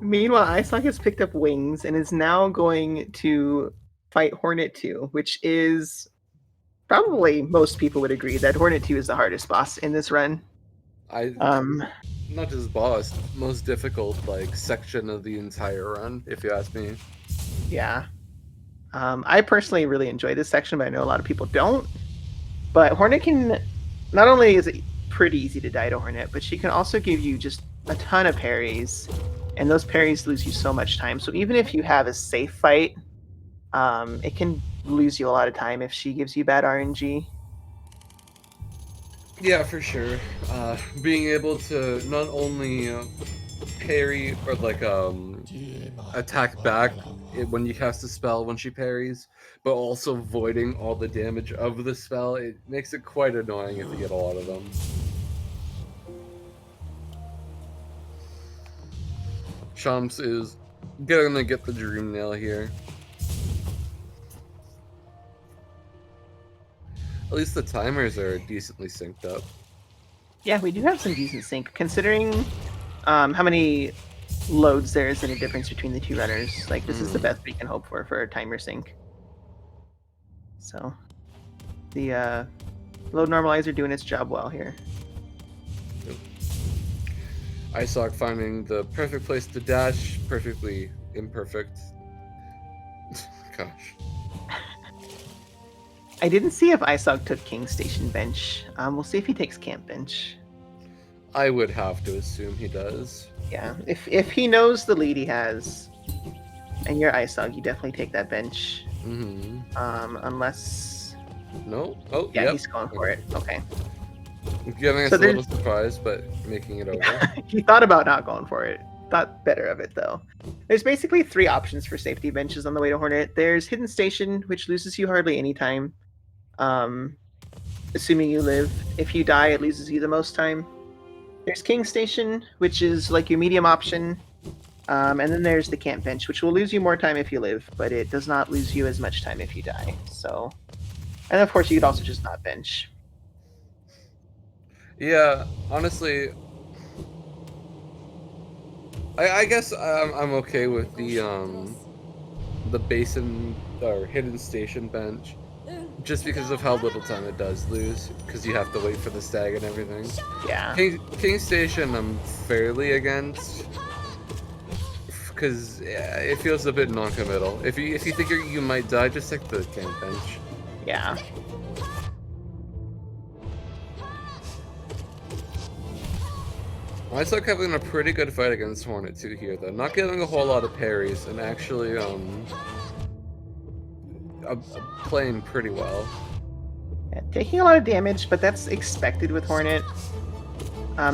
Meanwhile, Eisog has picked up wings and is now going to fight Hornet 2, which is probably most people would agree that Hornet 2 is the hardest boss in this run. Not just boss, most difficult section of the entire run, if you ask me. Yeah. I personally really enjoy this section, but I know a lot of people don't. But Hornet can, not only is it pretty easy to die to Hornet, but she can also give you just a ton of parries, and those parries lose you so much time. So even if you have a safe fight, it can lose you a lot of time if she gives you bad RNG. Yeah, for sure. Being able to not only parry or like attack back when you cast a spell when she parries, but also voiding all the damage of the spell. It makes it quite annoying if you get a lot of them. Chomps is gonna get the dream nail here. At least the timers are decently synced up. Yeah, we do have some decent sync, considering how many loads there is in a difference between the two runners. Like, this is the best we can hope for a timer sync. So, the load normalizer doing its job well here. Eisog finding the perfect place to dash, perfectly imperfect. Gosh. I didn't see if Eisog took King Station bench. We'll see if he takes camp bench. I would have to assume he does. Yeah, if he knows the lead he has, and you're Eisog, you definitely take that bench. Unless... No? Oh, yeah, yep. he's going for it. Okay. Giving us a little surprise, but making it over. He thought about not going for it. Thought better of it, though. There's basically 3 options for safety benches on the way to Hornet. There's Hidden Station, which loses you hardly any time. Assuming you live. If you die, it loses you the most time. There's King Station, which is like your medium option. And then there's the camp bench, which will lose you more time if you live, but it does not lose you as much time if you die. So, and of course, you could also just not bench. Yeah, honestly, I guess I'm okay with the basin or hidden station bench, just because of how little time it does lose, because you have to wait for the stag and everything. Yeah. King Station I'm fairly against, because it feels a bit non-committal. If you think you might die, just take the camp bench. Yeah. I start having a pretty good fight against Hornet 2 here, though. Not getting a whole lot of parries, and actually, playing pretty well. Yeah, taking a lot of damage, but that's expected with Hornet.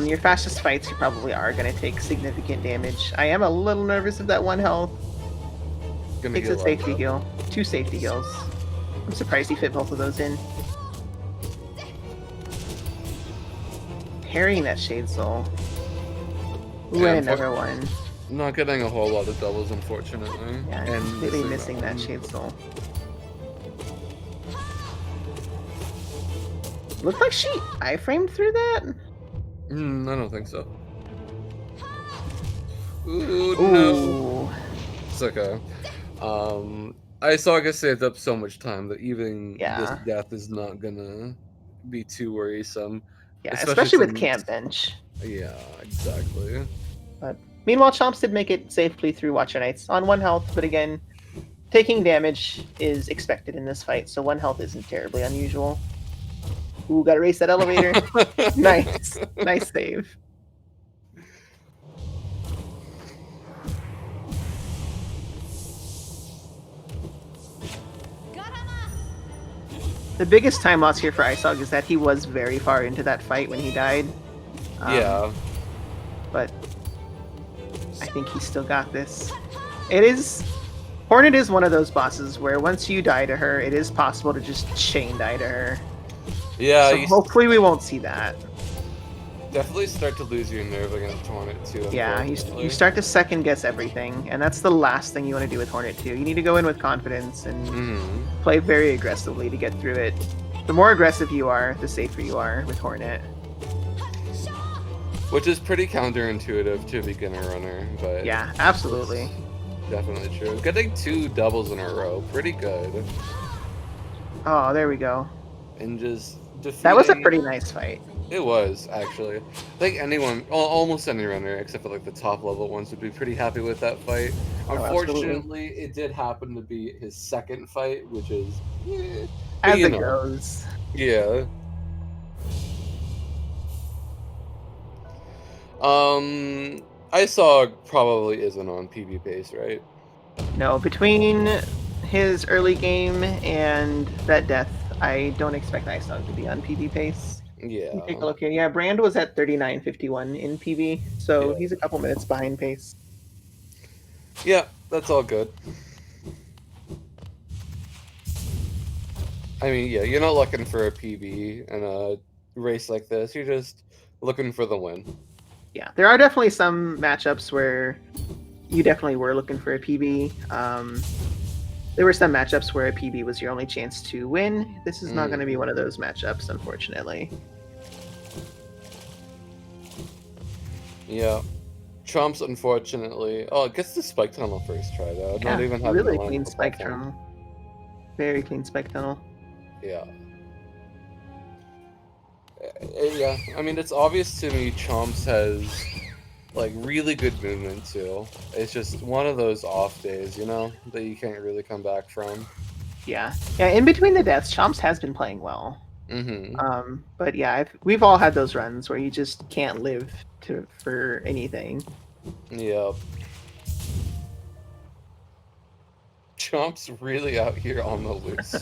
Your fastest fights, you probably are going to take significant damage. I am a little nervous of that 1 health. Takes a safety heal. 2 safety heals. I'm surprised he fit both of those in. Parrying that Shade Soul. Ooh, Yeah, and another one. Not getting a whole lot of doubles, unfortunately. Yeah, and completely missing that Shade Soul. Looked like she iframed through that? I don't think so. Ooh, Ooh. no. It's okay. Eisog saved up so much time that even this death is not gonna be too worrisome. Yeah, especially with camp bench. Yeah, exactly. But meanwhile, Chomps did make it safely through Watcher Knights on 1 health, but again, taking damage is expected in this fight, so 1 health isn't terribly unusual. Ooh, gotta race that elevator. Nice. Nice save. The biggest time loss here for Eisog is that he was very far into that fight when he died. Yeah. But I think he still got this. Hornet is one of those bosses where once you die to her, it is possible to just chain die to her. Yeah. So hopefully we won't see that. Definitely start to lose your nerve against Hornet 2. Yeah, you start to second guess everything, and that's the last thing you want to do with Hornet 2. You need to go in with confidence and play very aggressively to get through it. The more aggressive you are, the safer you are with Hornet. Which is pretty counterintuitive to a beginner runner, but yeah, absolutely. Definitely true. Getting 2 doubles in a row, pretty good. Oh, there we go. And just defeating... That was a pretty nice fight. It was, actually. I think anyone, almost any runner, except for like the top level ones, would be pretty happy with that fight. Unfortunately, it did happen to be his second fight, which is... as it goes. Yeah. Eisog probably isn't on PB pace, right? No, between his early game and that death, I don't expect Eisog to be on PB pace. You take a Yeah. look here. Yeah, Brand was at 39.51 in PB, so Yeah. he's a couple minutes behind pace. Yeah, that's all good. I mean, yeah, you're not looking for a PB in a race like this. You're just looking for the win. Yeah, there are definitely some matchups where you definitely were looking for a PB. There were some matchups where a PB was your only chance to win. This is not going to be one of those matchups, unfortunately. Yeah. Chomps, unfortunately. Oh, it gets the spike tunnel first try, though. Yeah, Not even having really to land clean the spike platform. tunnel. Very clean spike tunnel. Yeah. Yeah, I mean, it's obvious to me Chomps has, like, really good movement, too. It's just one of those off days, you know, that you can't really come back from. Yeah, in between the deaths, Chomps has been playing well. Mm-hmm. But yeah, we've all had those runs where you just can't live for anything. Yep. Chomp's really out here on the loose.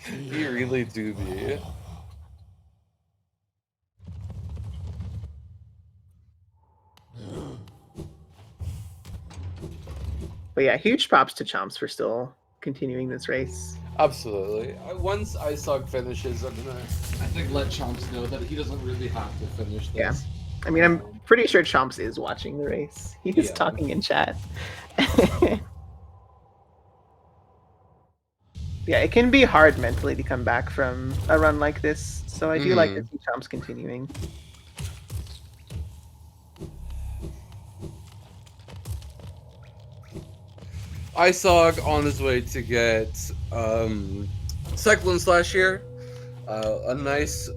He really do be. But yeah, huge props to Chomps for still continuing this race. Absolutely. Once Eisog finishes, I'm gonna, I think, let Chomps know that he doesn't really have to finish this. Yeah. I mean, I'm pretty sure Chomps is watching the race. He's Yeah. talking in chat. Yeah, it can be hard mentally to come back from a run like this, so I do like to see Chomps continuing. Eisog on his way to get Cyclone Slash here. A nice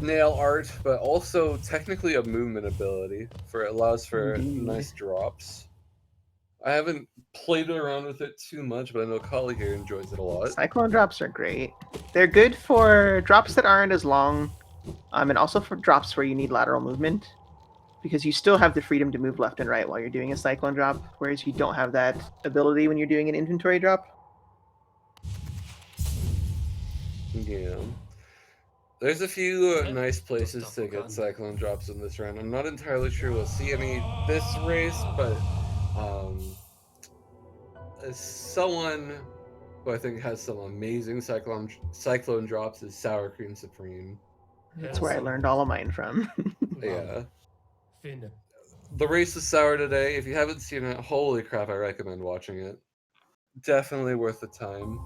nail art, but also technically a movement ability. It allows for nice drops. I haven't played around with it too much, but I know Kali here enjoys it a lot. Cyclone drops are great. They're good for drops that aren't as long, and also for drops where you need lateral movement, because you still have the freedom to move left and right while you're doing a cyclone drop, whereas you don't have that ability when you're doing an inventory drop. Yeah. There's a few nice places to get cyclone drops in this round. I'm not entirely sure we'll see any this race, but someone who I think has some amazing cyclone drops is Sour Cream Supreme. That's where I learned all of mine from. Yeah. The race is sour today. If you haven't seen it, holy crap, I recommend watching it. Definitely worth the time.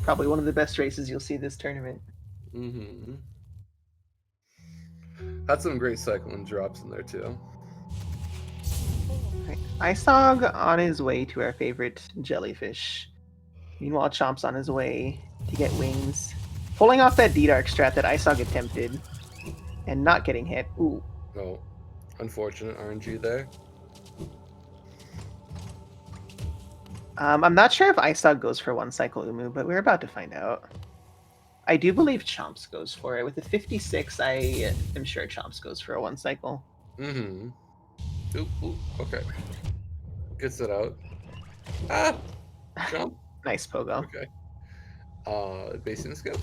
Probably one of the best races you'll see this tournament. Mm-hmm. Had some great cyclone drops in there too. Eisog on his way to our favorite jellyfish. Meanwhile, Chomp's on his way to get wings. Pulling off that D-Dark strat that Eisog attempted and not getting hit. Ooh. Oh, unfortunate RNG there. I'm not sure if Eisog goes for one cycle Umu, but we're about to find out. I do believe Chomps goes for it. With the 56, I am sure Chomps goes for a one cycle. Mm-hmm. Ooh, okay. Gets it out. Ah! Jump. Nice pogo. Okay. Basing scope.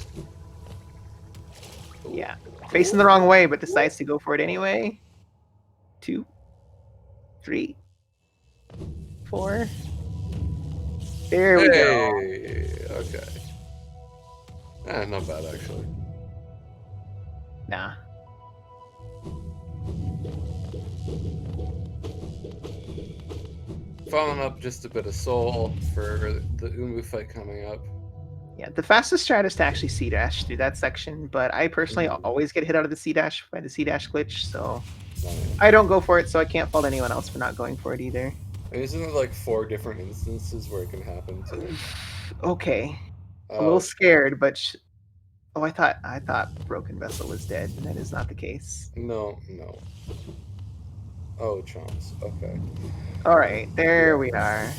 Ooh. Yeah. Facing the wrong way, but decides to go for it anyway. 2, 3, 4. There we go. Okay. Not bad, actually. Nah. Following up just a bit of soul for the Umu fight coming up. Yeah, the fastest strat is to actually C-dash through that section, but I personally always get hit out of the C-dash by the C-dash glitch, so I don't go for it, so I can't fault anyone else for not going for it either. Isn't there like 4 different instances where it can happen too? Okay. A little scared, but I thought Broken Vessel was dead, and that is not the case. No. Oh, Chomps. Okay. All right, there we are.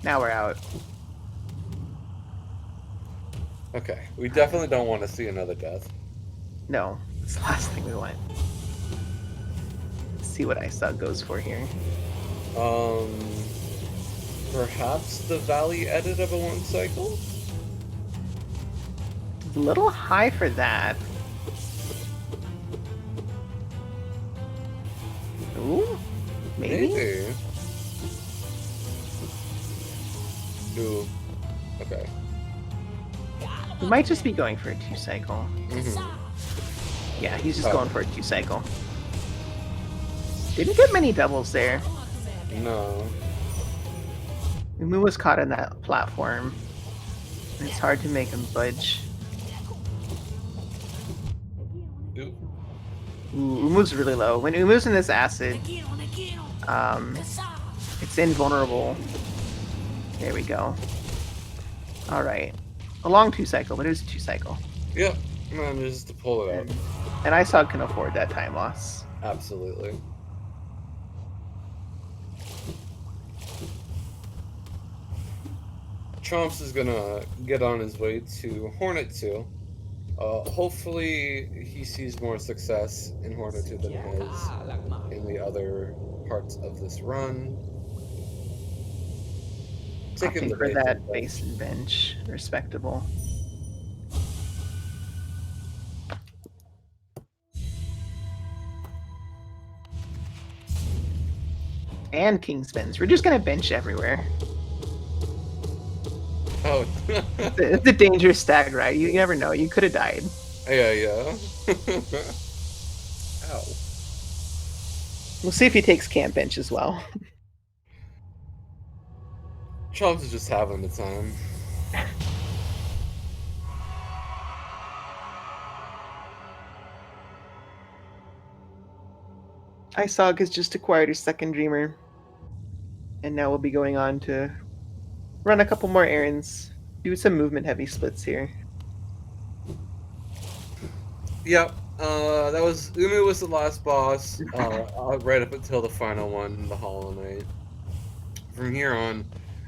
Now we're out. Okay, we definitely don't want to see another death. No, it's the last thing we want. Let's see what Eisog goes for here. Perhaps the Valley edit of a one cycle? A little high for that. Maybe? Ooh. Okay. He might just be going for a 2-cycle. Yeah, he's just going for a 2-cycle. Didn't get many doubles there. No. Umu was caught in that platform. It's hard to make him budge. Ooh. Ooh, Umu's really low. When Umu's in this acid, it's invulnerable. There we go. All right. A long 2-cycle, but it was a 2-cycle. Yep. Man, just to pull it out. And Eisog can afford that time loss. Absolutely. Chomps is gonna get on his way to Hornet 2. Hopefully he sees more success in Hornet 2 than he has in the other parts of this run. Opting for that base and bench. Respectable. And king spins. We're just gonna bench everywhere. Oh. It's a dangerous stag, right? You never know. You could have died. Yeah. Ow. We'll see if he takes camp bench as well. Chomps is just having the time. Eisog has just acquired his second Dreamer. And now we'll be going on to run a couple more errands. Do some movement heavy splits here. Yep. That was Umu was the last boss, right up until the final one, the Hollow Knight. From here on,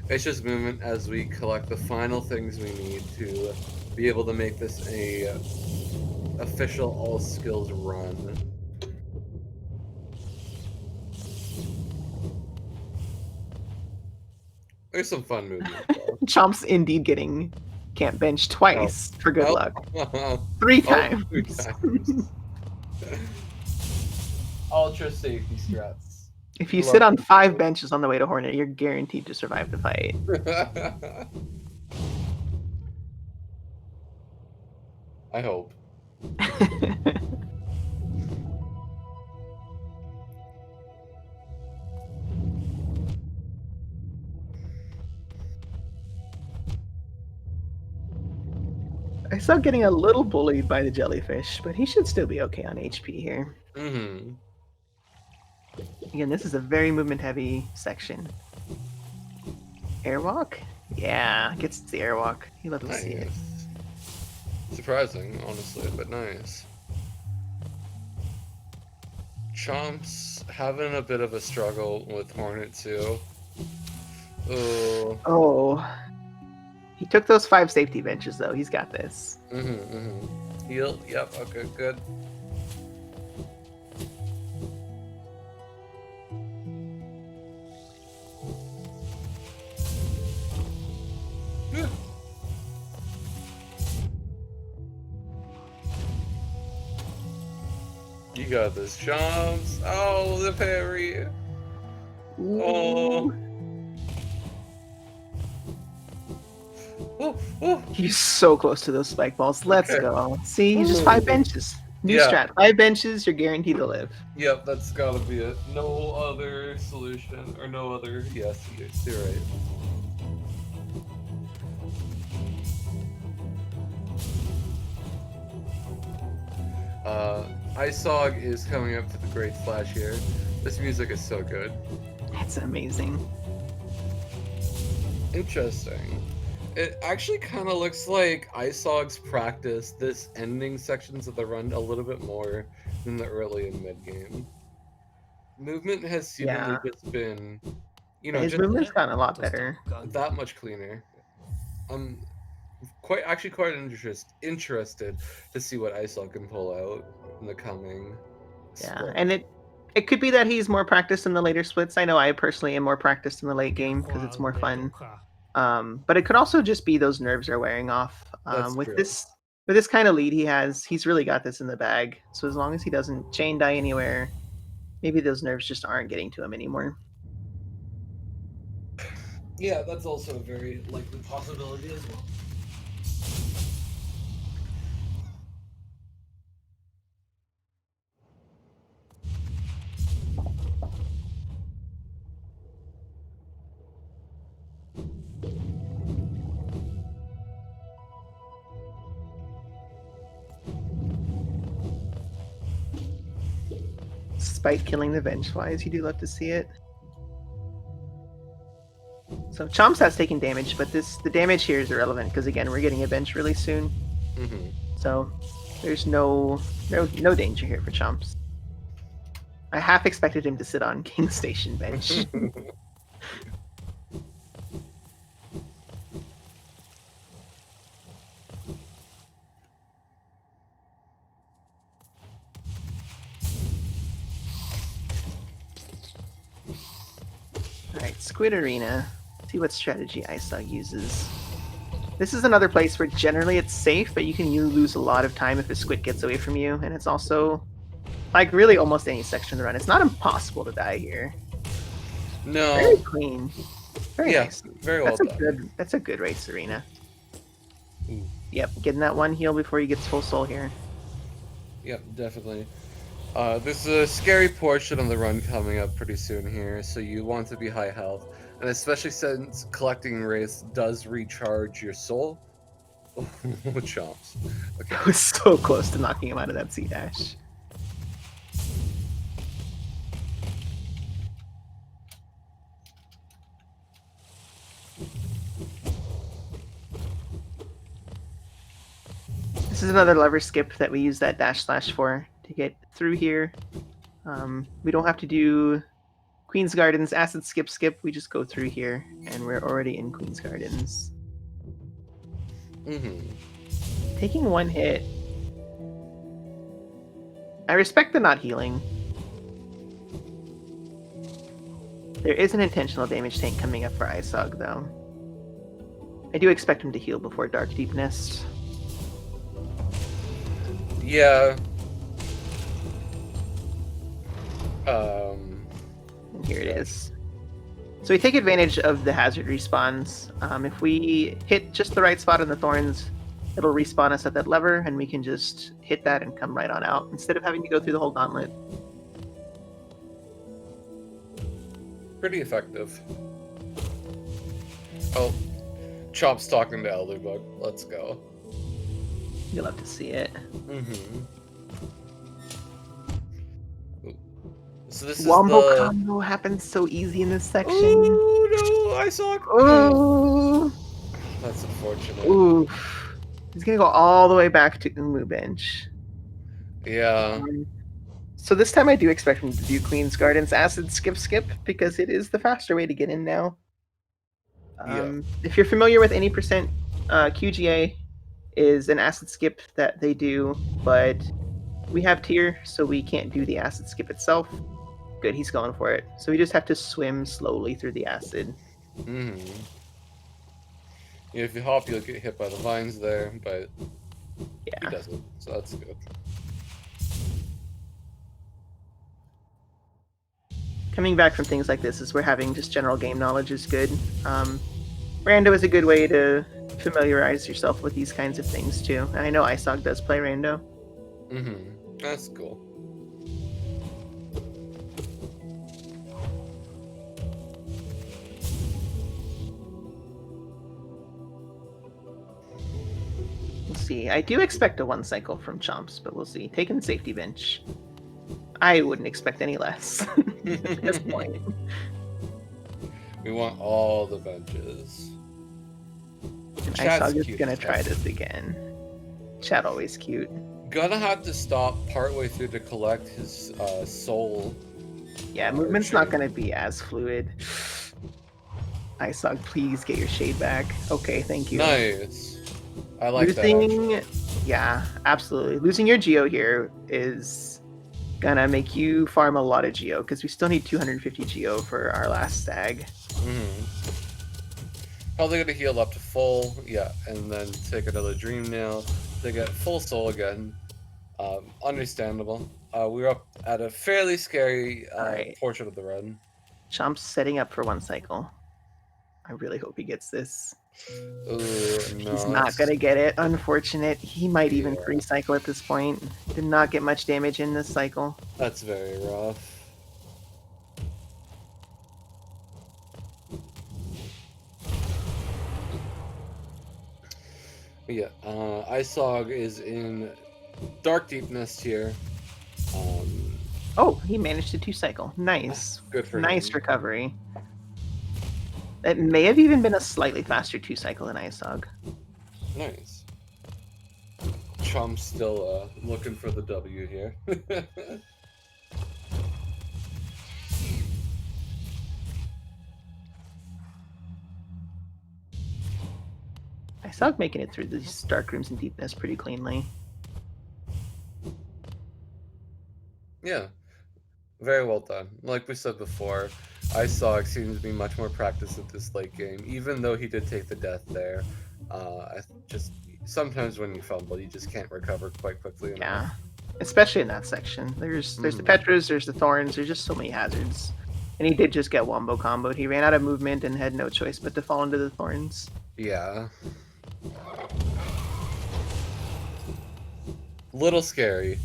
it's just movement as we collect the final things we need to be able to make this a official all skills run. There's some fun movement. Chomp's indeed getting camp bench twice for good luck. 3 times. 3 times. Ultra safety strats. If you sit on 5 benches on the way to Hornet, you're guaranteed to survive the fight. I hope. I saw getting a little bullied by the jellyfish, but he should still be okay on HP here. Mm-hmm. Again, this is a very movement-heavy section. Airwalk? Yeah, gets the airwalk. He loves to see it. Surprising, honestly, but nice. Chomps having a bit of a struggle with Hornet 2. Oh. He took those 5 safety benches, though. He's got this. Heal. Yep. Okay. Good. You got this, Chomps. Oh, the parry. Ooh. Oh. He's so close to those spike balls. Let's go. See, he's just 5 benches. New strat. 5 benches, you're guaranteed to live. Yep, that's gotta be it. No other solution, or no other... Yes, you're right. Eisog is coming up to the Great Flash here. This music is so good. That's amazing. Interesting. It actually kind of looks like Eisog's practice this ending sections of the run a little bit more than the early and mid game. Movement has seemingly just been, you know, his movement's gotten a lot better. That much cleaner. I'm quite interested to see what Eisog can pull out in the coming. Yeah, and it could be that he's more practiced in the later splits. I know I personally am more practiced in the late game because it's more fun. But it could also just be those nerves are wearing off. With this kind of lead he has, he's really got this in the bag. So as long as he doesn't chain die anywhere, Maybe those nerves just aren't getting to him anymore. Yeah, that's also a very likely possibility as well. Despite killing the Vengeflies, you do love to see it. So Chomps has taken damage, but the damage here is irrelevant because again we're getting a bench really soon. Mm-hmm. So there's no danger here for Chomps. I half expected him to sit on King Station bench. Alright, Squid Arena. See what strategy Eisog uses. This is another place where generally it's safe, but you lose a lot of time if a squid gets away from you, and it's also like really almost any section of the run. It's not impossible to die here. No. Very clean. Very Yeah, nice. very well done. That's a good race arena. Ooh. Yep, getting that one heal before he gets full soul here. Yep, definitely. There's a scary portion of the run coming up pretty soon here, so you want to be high health. And especially since collecting wraiths does recharge your soul. Oh, chomps. Okay. I was so close to knocking him out of that C-dash. This is another lever skip that we use that dash slash for to get through here. We don't have to do Queen's Gardens, Acid skip. We just go through here, and we're already in Queen's Gardens. Mm-hmm. Taking one hit. I respect the not healing. There is an intentional damage tank coming up for Eisog, though. I do expect him to heal before Dark Deep Nest. Yeah. And here it is. So we take advantage of the hazard respawns. If we hit just the right spot on the thorns, it'll respawn us at that lever, and we can just hit that and come right on out, instead of having to go through the whole gauntlet. Pretty effective. Oh, Chomp's talking to Elderbug. Let's go. You'll have to see it. Mm-hmm. So this Wombo is the combo happens so easy in this section. Oh no, Eisog. Oh, That's unfortunate. oof. He's gonna go all the way back to Umu bench. Yeah. So this time I do expect him to do Queen's Gardens Acid skip because it is the faster way to get in now. If you're familiar with any percent, QGA is an acid skip that they do, but we have tier, so we can't do the acid skip itself. Good, he's going for it. So we just have to swim slowly through the acid. Mm-hmm. Yeah, if you hop, you'll get hit by the vines there, but he doesn't, so that's good. Coming back from things like this is where having just general game knowledge is good. Rando is a good way to familiarize yourself with these kinds of things too. And I know Eisog does play Rando. Mm-hmm. That's cool. We'll see. I do expect a one cycle from Chomps, but we'll see. Taking safety bench. I wouldn't expect any less at this point. We want all the benches. Eisog is gonna try this again. Chat always cute. Gonna have to stop partway through to collect his soul. Yeah, movement's not gonna be as fluid. Eisog, please get your shade back. Okay, thank you. Nice. I like Losing, that. yeah, absolutely. Losing your Geo here is gonna make you farm a lot of Geo, because we still need 250 Geo for our last stag. Mm-hmm. Probably gonna heal up to full, yeah, and then take another dream nail to get full soul again. Understandable. We were up at a fairly scary Alright. portion of the run. Chomp's setting up for one cycle. I really hope he gets this. Ooh, no. He's not going to get it. Unfortunate. He might even Yeah. free cycle at this point. Did not get much damage in this cycle. That's very rough. Yeah, Eisog is in dark deepness here. Oh, he managed to 2-cycle. Nice. Good for nice him. recovery. It may have even been a slightly faster 2-cycle than Eisog. Nice. Chomp's still looking for the W here. Eisog making it through these dark rooms and deepness pretty cleanly. Yeah, very well done. Like we said before, Eisog seems to be much more practiced at this late game, even though he did take the death there. Just sometimes when you fumble, you just can't recover quite quickly enough. Yeah, especially in that section. There's the Petras, there's the Thorns, there's just so many hazards. And he did just get wombo comboed. He ran out of movement and had no choice but to fall into the Thorns. Yeah. Little scary,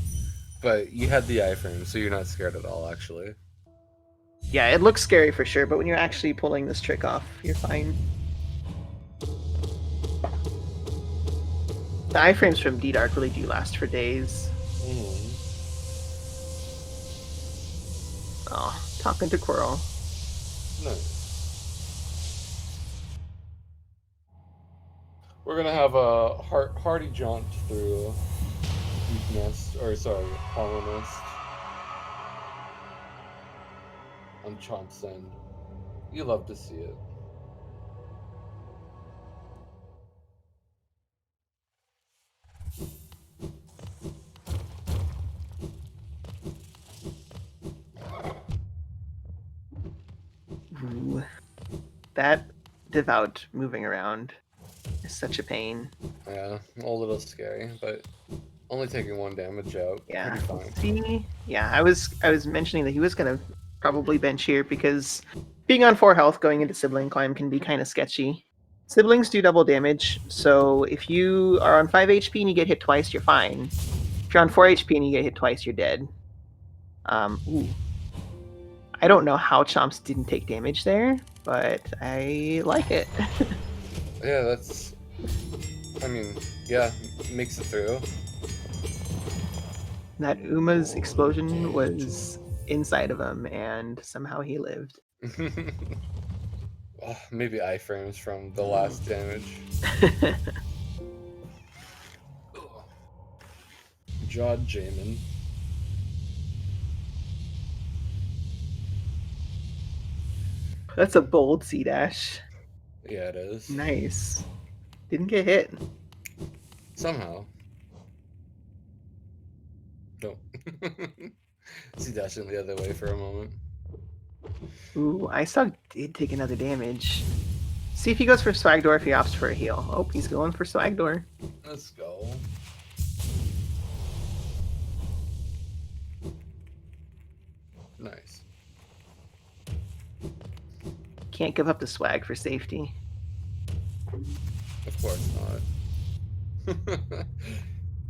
but you had the iframe, so you're not scared at all, actually. Yeah, it looks scary for sure, but when you're actually pulling this trick off, you're fine. The iframes from D-Dark really do last for days. Oh, talking to Quirrell. Nice. We're gonna have a hearty jaunt through Deep Nest, or sorry, Hollow Nest on Chomp's end. You love to see it. Ooh. That devout moving around is such a pain. Yeah, a little scary, but only taking 1 damage out. Yeah. Pretty fine. See, yeah, I was mentioning that he was gonna probably bench here because being on 4 health going into sibling climb can be kind of sketchy. Siblings do double damage, so if you are on 5 HP and you get hit twice, you're fine. If you're on 4 HP and you get hit twice, you're dead. Ooh. I don't know how Chomps didn't take damage there, but I like it. Yeah, that's... I mean, yeah, makes it through. That Uma's explosion was inside of him, and somehow he lived. Oh, maybe iframes from the last damage. Jawed Jamin. That's a bold C-dash. Yeah, it is. Nice. Didn't get hit. Somehow. Nope. See dashing the other way for a moment. Ooh, Eisog did take another damage. See if he goes for Swagdoor if he opts for a heal. Oh, he's going for Swagdoor. Let's go. Nice. Can't give up the swag for safety. Of course not.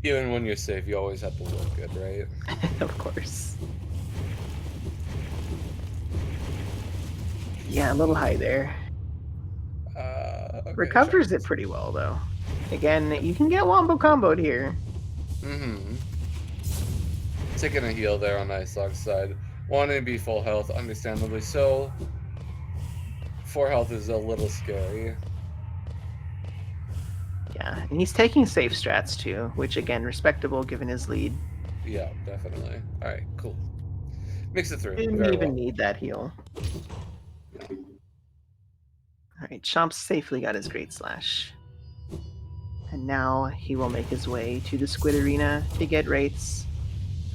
Even when you're safe, you always have to look good, right? Of course. Yeah, a little high there. Okay, Recovers sure. it pretty well, though. Again, you can get wombo comboed here. Taking a heal there on Eisog's side. Wanting to be full health, understandably so. 4 health is a little scary. Yeah, and he's taking safe strats too, which again, respectable given his lead. Yeah, definitely. Alright, cool. Makes it through. Didn't Very even well. need that heal. Alright, Chomp safely got his Great Slash. And now he will make his way to the Squid Arena to get Wraiths.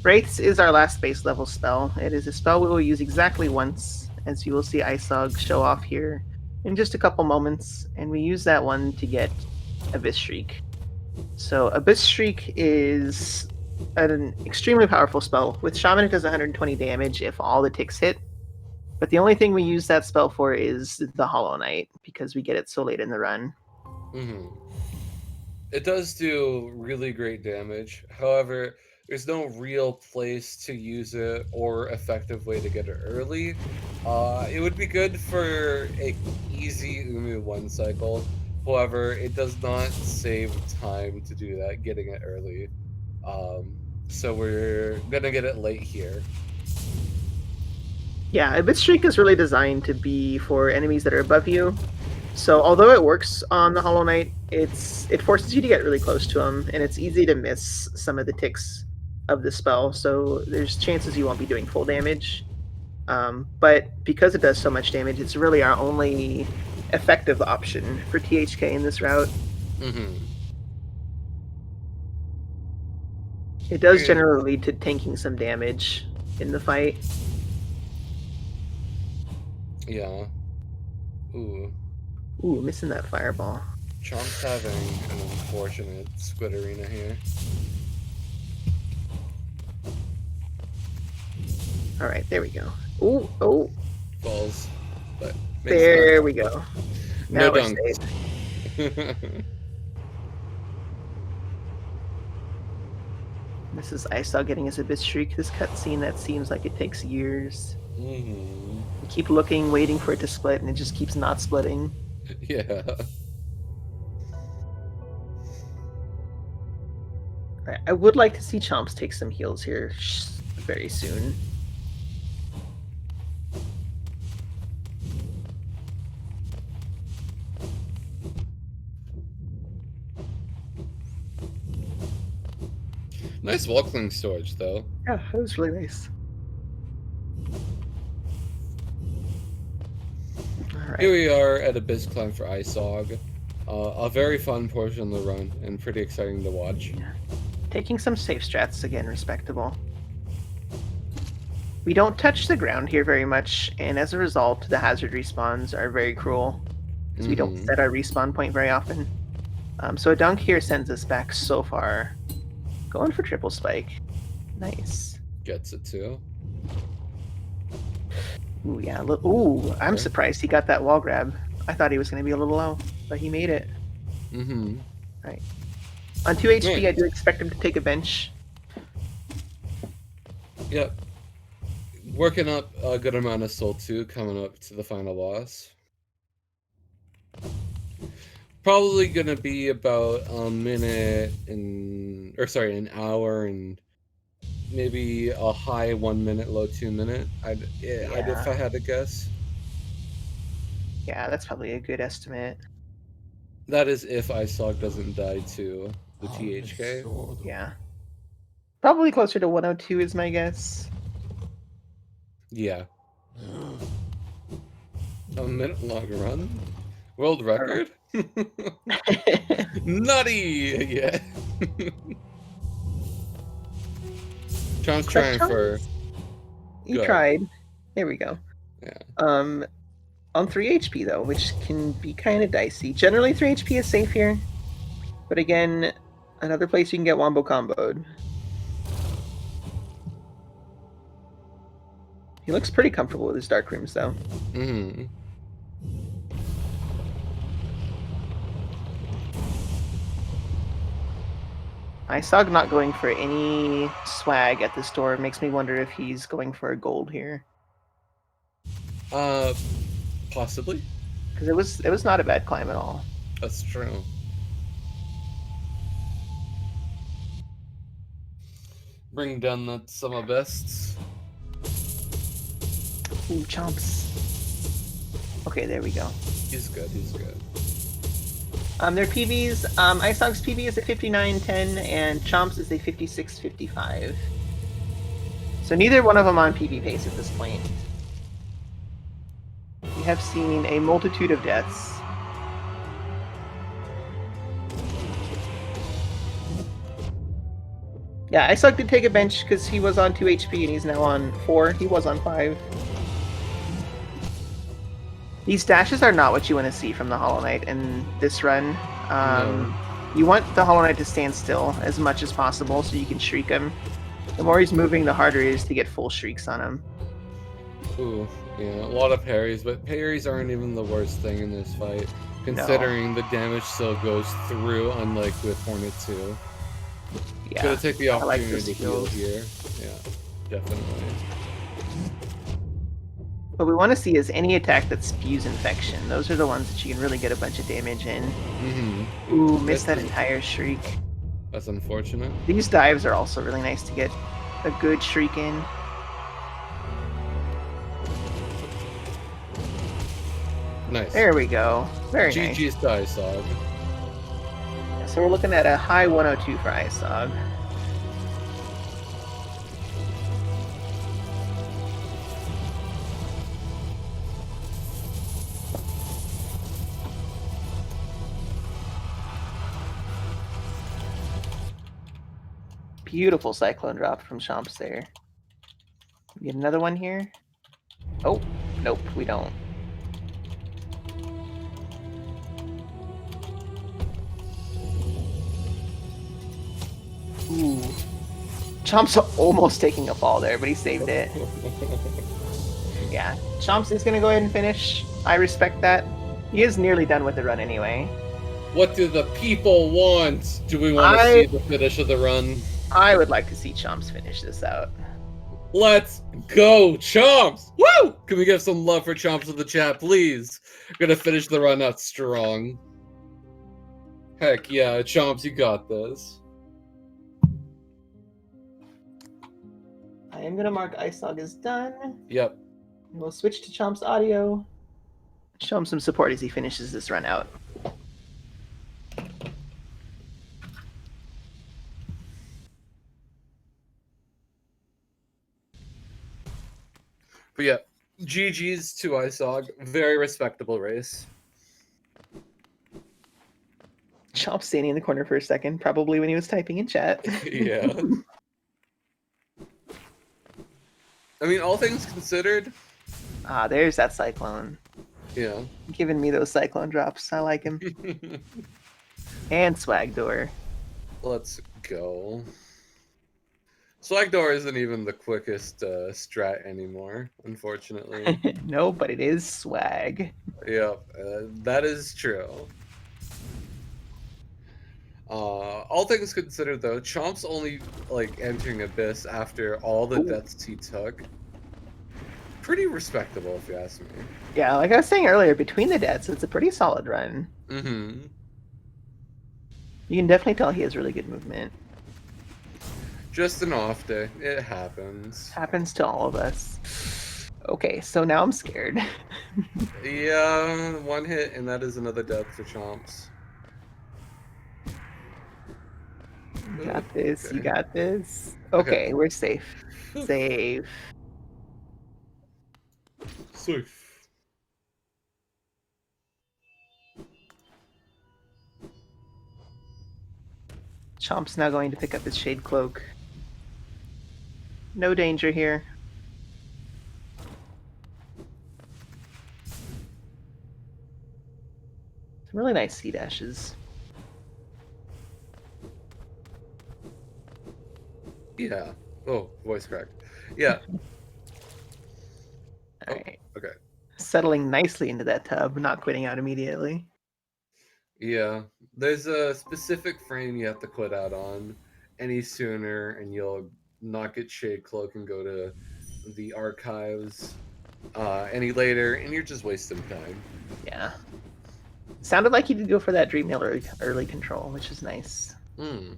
Wraiths is our last base level spell. It is a spell we will use exactly once, as you will see Eisog show off here in just a couple moments, and we use that one to get Abyss Shriek. So Abyss Shriek is an extremely powerful spell. With Shaman, it does 120 damage if all the ticks hit. But the only thing we use that spell for is the Hollow Knight, because we get it so late in the run. It does do really great damage. However, there's no real place to use it or effective way to get it early. It would be good for a easy Umu 1 cycle. However, it does not save time to do that, getting it early. So we're gonna get it late here. Yeah, a bit streak is really designed to be for enemies that are above you. So although it works on the Hollow Knight, it forces you to get really close to him, and it's easy to miss some of the ticks of the spell. So there's chances you won't be doing full damage. But because it does so much damage, it's really our only effective option for THK in this route. It does generally lead to tanking some damage in the fight. Yeah. Ooh, missing that fireball. Chomp's having an unfortunate Squid Arena here. Alright, there we go. Oh. Falls. But there we go. No Now we're dunk. safe. This is Eisog getting his Abyss Shriek. This cutscene that seems like it takes years. You keep looking, waiting for it to split, and it just keeps not splitting. Yeah. Right, I would like to see Chomps take some heals here very soon. Nice walkling storage, though. Yeah, that was really nice. Alright. Here we are at Abyss Climb for Eisog. A very fun portion of the run, and pretty exciting to watch. Yeah. Taking some safe strats again, respectable. We don't touch the ground here very much, and as a result, the hazard respawns are very cruel, because we don't set our respawn point very often. So a dunk here sends us back so far. Going for triple spike. Nice. Gets it too. Ooh, yeah. Ooh, I'm surprised he got that wall grab. I thought he was going to be a little low, but he made it. Right. On 2 HP, I do expect him to take a bench. Yep. Working up a good amount of soul too, coming up to the final boss. Probably gonna be about a minute and, or sorry, an hour and maybe a high 1 minute, low 2 minute. If I had to guess. Yeah, that's probably a good estimate. That is if Eisog doesn't die to the THK. Yeah. Probably closer to 102 is my guess. Yeah. A minute long run? World record? Nutty! Yeah. Chomps trying for... You tried. There we go. Yeah. On 3 HP though, which can be kind of dicey. Generally 3 HP is safe here. But again, another place you can get wombo comboed. He looks pretty comfortable with his dark rooms though. Eisog not going for any swag at this door makes me wonder if he's going for a gold here. Possibly. Because it was not a bad climb at all. That's true. Bring down that summer bests. Ooh, Chomps. Okay, there we go. He's good, he's good. Their PBs, Eisog's PB is a 59.10 and Chomps is a 56.55. So neither one of them on PB pace at this point. We have seen a multitude of deaths. Yeah, Eisog did take a bench because he was on 2 HP and he's now on 4. He was on 5. These dashes are not what you want to see from the Hollow Knight in this run. No. You want the Hollow Knight to stand still as much as possible so you can shriek him. The more he's moving, the harder it is to get full shrieks on him. Ooh, yeah, a lot of parries, but parries aren't even the worst thing in this fight, considering the damage still goes through, unlike with Hornet 2. Yeah, Gotta take the I like opportunity those to heal skills. here. Yeah, definitely. What we want to see is any attack that spews infection. Those are the ones that you can really get a bunch of damage in. Mm-hmm. Ooh, missed that entire shriek. That's unfortunate. These dives are also really nice to get a good shriek in. Nice. There we go. Very nice. GG's to Eisog. So we're looking at a high 102 for Eisog. Beautiful cyclone drop from Chomps there. Get another one here. Oh, nope, we don't. Ooh. Chomps almost taking a fall there, but he saved it. Yeah, Chomps is going to go ahead and finish. I respect that. He is nearly done with the run anyway. What do the people want? Do we want to see the finish of the run? I would like to see Chomps finish this out. Let's go, Chomps! Woo! Can we give some love for Chomps in the chat, please? Gonna finish the run out strong. Heck yeah, Chomps, you got this. I am going to mark Eisog as done. Yep. We'll switch to Chomp's audio. Show him some support as he finishes this run out. But yeah, GG's to Eisog. Very respectable race. Chomp standing in the corner for a second, probably when he was typing in chat. Yeah. I mean, all things considered. Ah, there's that Cyclone. Yeah. Giving me those Cyclone drops. I like him. And Swag Door. Let's go. Swagdoor isn't even the quickest strat anymore, unfortunately. No, but it is swag. Yep, that is true. All things considered, though, Chomp's only entering Abyss after all the deaths he took. Pretty respectable, if you ask me. Yeah, like I was saying earlier, between the deaths, it's a pretty solid run. Mm-hmm. You can definitely tell he has really good movement. Just an off day. It happens. Happens to all of us. Okay, so now I'm scared. Yeah, one hit, and that is another death for Chomps. You got this. Okay. You got this. Okay, we're safe. Safe. Safe. Chomp's now going to pick up his Shade Cloak. No danger here. Some really nice sea dashes. Yeah. Oh, voice cracked. Yeah. Alright. Oh, okay. Settling nicely into that tub, not quitting out immediately. Yeah. There's a specific frame you have to quit out on any sooner, and you'll not get Shade Cloak and go to the archives any later, and you're just wasting time. Yeah. Sounded like he did go for that Dream Hill early control, which is nice. Hmm.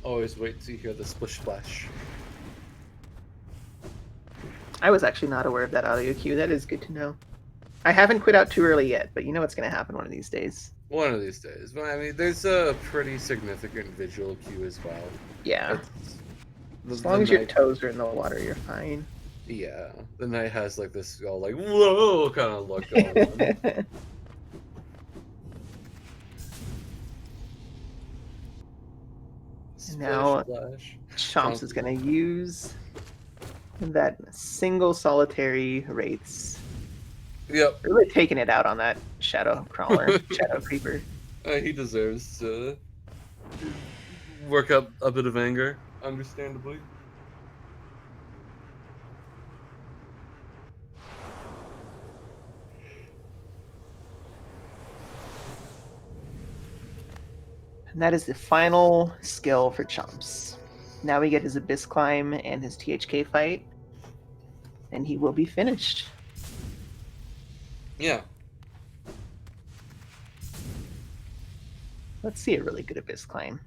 Always wait to hear the splish splash. I was actually not aware of that audio cue. That is good to know. I haven't quit out too early yet, but you know what's going to happen one of these days. One of these days. But I mean, there's a pretty significant visual cue as well. Yeah. As As long as your toes are in the water, you're fine. Yeah. The knight has this all whoa kind of look going on. Now, Splash. Chomps is going to use And that single solitary Wraiths. Yep. Really taking it out on that Shadow Crawler, Shadow Creeper. He deserves to work up a bit of anger, understandably. And that is the final skill for Chomps. Now we get his Abyss Climb and his THK fight, and he will be finished. Yeah. Let's see a really good Abyss Climb.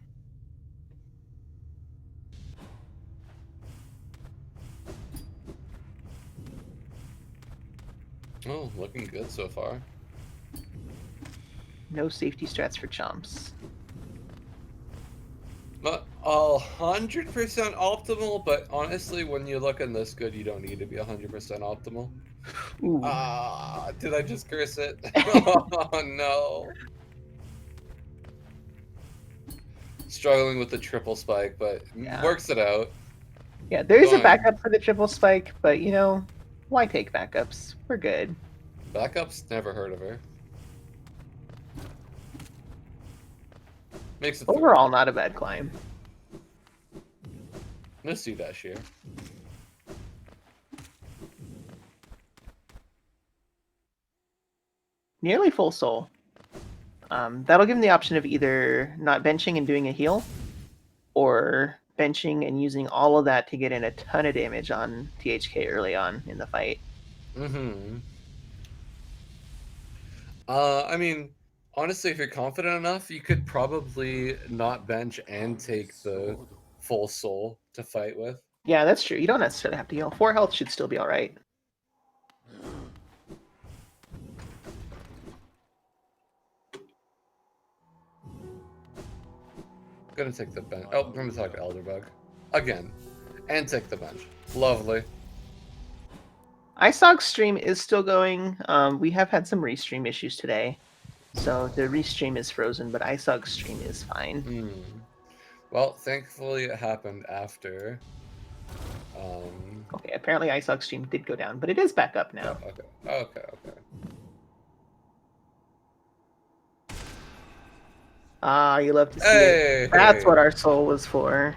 Oh, looking good so far. No safety strats for Chomps. Not 100% optimal, but honestly, when you're looking this good, you don't need to be 100% optimal. Ooh. Did I just curse it? Oh no. Struggling with the triple spike, but Yeah. works it out. Yeah, there is a Fine. backup for the triple spike, but you know, why take backups? We're good. Backups? Never heard of her. Makes it Overall, not a bad climb. No C dash here. Nearly full soul. That'll give him the option of either not benching and doing a heal, or benching and using all of that to get in a ton of damage on THK early on in the fight. Mm-hmm. I mean, honestly, if you're confident enough, you could probably not bench and take the full soul to fight with. Yeah, that's true. You don't necessarily have to heal. 4 health should still be alright. Gonna take the bench. Oh, I'm gonna talk to Elderbug. Again. And take the bench. Lovely. Eisog's stream is still going. We have had some restream issues today. So the restream is frozen, but Eisog's stream is fine. Well, thankfully it happened after. Okay, apparently Eisog's stream did go down, but it is back up now. Okay. Ah, you love to see it. That's what our soul was for.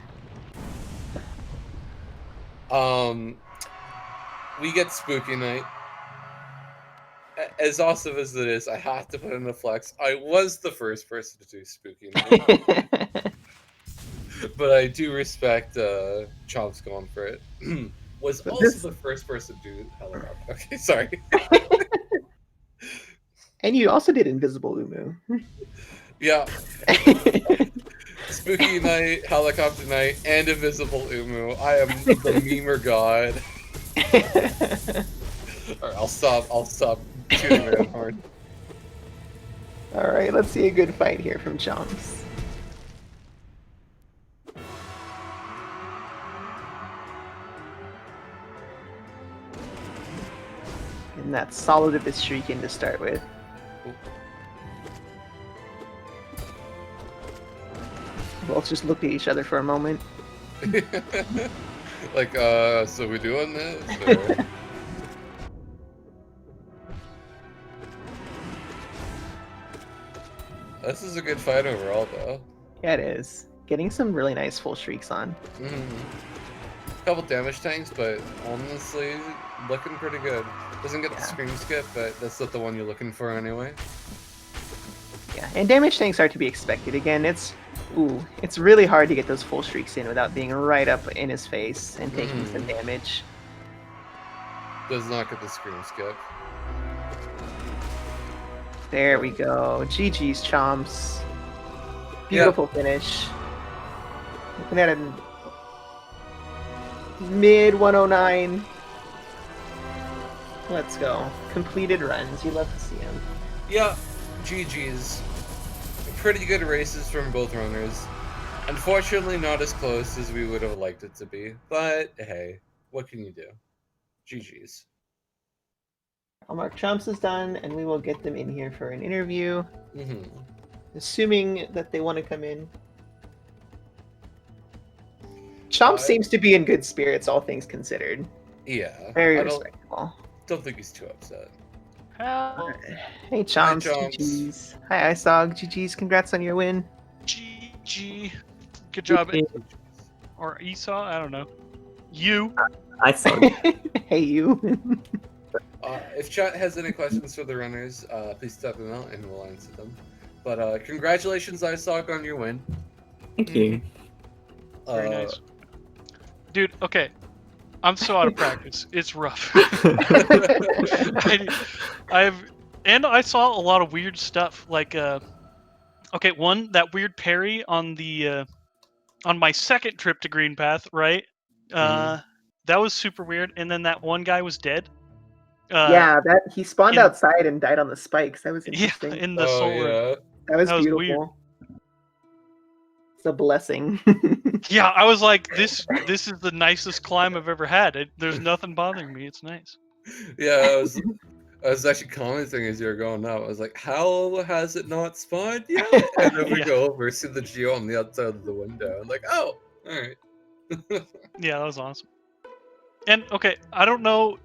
We get Spooky Night. As awesome as it is, I have to put in a flex. I was the first person to do Spooky Night. But I do respect Chomps going for it. Was But also the first person to do helicopter. Okay, sorry. And you also did Invisible Umu. Yeah. Spooky Night, Helicopter Night, and Invisible Umu. I am the memer god. Alright, I'll stop shooting around hard. Alright, let's see a good fight here from Chomps. And that's solid of his Shrieking to start with. Both just looked at each other for a moment. Like, so we doing this? Or... This is a good fight overall, though. Yeah, it is. Getting some really nice full shrieks on. Couple damage tanks, but honestly, looking pretty good. Doesn't get the scream skip, but that's not the one you're looking for anyway. Yeah, and damage tanks are to be expected. Again, it's really hard to get those full shrieks in without being right up in his face and taking some damage. Does not get the scream skip. There we go. GG's, Chomps. Beautiful finish. Looking at a mid 109. Let's go. Completed runs. You love to see them. Yeah, GG's. Pretty good races from both runners. Unfortunately, not as close as we would have liked it to be. But hey, what can you do? GG's. Mark Chomps is done, and we will get them in here for an interview. Assuming that they want to come in. Chomps seems to be in good spirits, all things considered. Yeah. Very I respectable. don't think he's too upset. Hell, Hey, Chomps. Chomps. GG's. Hi, Eisog. GG's. Congrats on your win. GG. Good job. Or Esau, I don't know. You. I saw. Hey, you. If chat has any questions for the runners, please step them out and we'll answer them. But congratulations, Eisog, on your win. Thank you. Very nice. Dude, okay. I'm so out of practice. It's rough. I saw a lot of weird stuff. Like, okay, one, that weird parry on the on my second trip to Green Path, right? That was super weird. And then that one guy was dead. Yeah, that he spawned outside and died on the spikes. That was interesting. Yeah, in the soul room. That was beautiful. Weird. It's a blessing. Yeah, I was like, this is the nicest climb I've ever had. There's nothing bothering me. It's nice. Yeah, I was actually commenting as you were going up. I was like, how has it not spawned yet? And then we go over, see the geo on the outside of the window. I'm like, oh, all right. Yeah, that was awesome. And okay, I don't know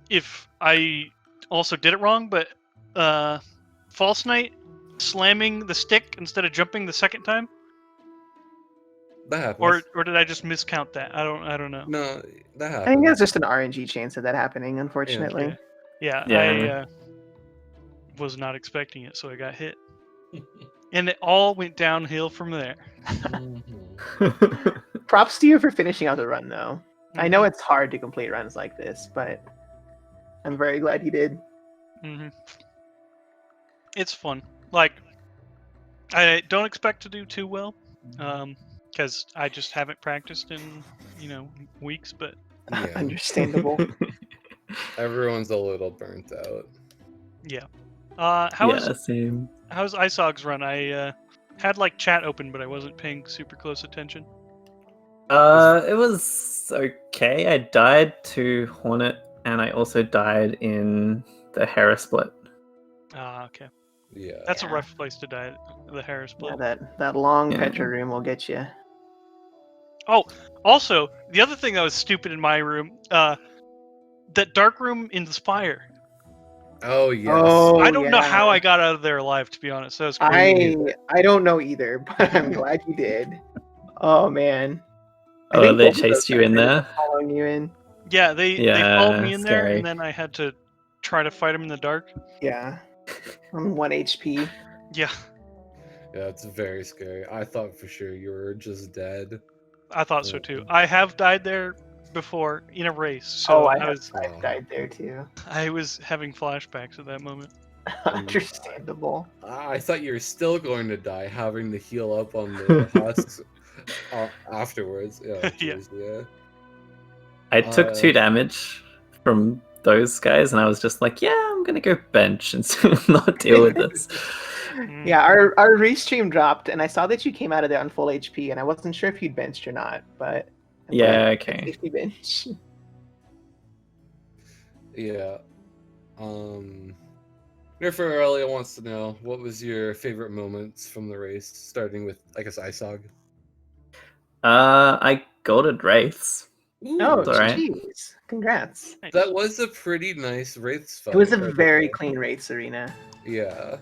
if I also did it wrong, but False Knight slamming the stick instead of jumping the second time. That happens. Or did I just miscount that? I don't know. No, that happens. I think that's just an RNG chance of that happening, unfortunately. Yeah. I was not expecting it, so I got hit. And it all went downhill from there. Props to you for finishing out the run, though. I know it's hard to complete runs like this, but I'm very glad you did. It's fun. Like, I don't expect to do too well, because I just haven't practiced in, weeks, but... Yeah. Understandable. Everyone's a little burnt out. Yeah. How's same. Eisog's run? I had like chat open, but I wasn't paying super close attention. It was okay. I died to Hornet, and I also died in the Hera split. Okay. Yeah. That's a rough place to die, the Hera split. Yeah, that long Petra room will get you. Oh, also, the other thing that was stupid in my room, that dark room in the Spire. Oh, yes. Oh, I don't know how I got out of there alive, to be honest. That was crazy. I don't know either, but I'm glad you did. Oh, man. I think they chased you in there? Following you in. Yeah, they followed me in there, scary. and then I had to try to fight them in the dark. Yeah. I'm 1 HP. Yeah. Yeah, it's very scary. I thought for sure you were just dead. I thought so too. I have died there before in a race. So I've died there too. I was having flashbacks at that moment. Understandable. I thought you were still going to die, having to heal up on the husks afterwards. Yeah. Yeah. I took 2 damage from those guys, and I was just like, yeah, I'm gonna go bench and not deal with this. Yeah, our restream dropped, and I saw that you came out of there on full HP, and I wasn't sure if you'd benched or not, but okay. Bench. Yeah. Nerfer Aurelia wants to know, what was your favorite moments from the race, starting with, I guess, Eisog? I golded Wraiths. Oh, jeez. Congrats. That was a pretty nice Wraiths fight. It was a very clean Wraiths arena. Yeah.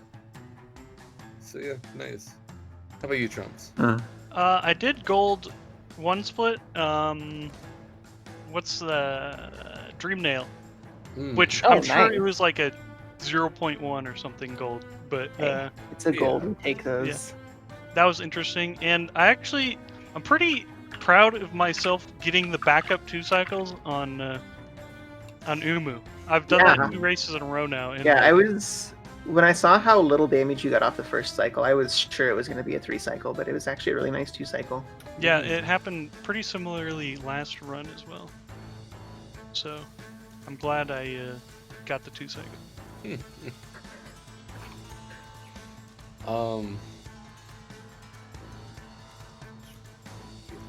So yeah, nice. How about you, Chomps? I did gold 1 split. What's the Dream Nail? Which I'm sure it was like a 0.1 or something gold, but it's a gold. We take those. Yeah. That was interesting, and I'm pretty proud of myself getting the backup 2 cycles on Umu. I've done like 2 races in a row now. And, I was. When I saw how little damage you got off the first cycle, I was sure it was going to be a 3 cycle, but it was actually a really nice 2 cycle. Yeah, it happened pretty similarly last run as well. So, I'm glad I got the 2 cycle.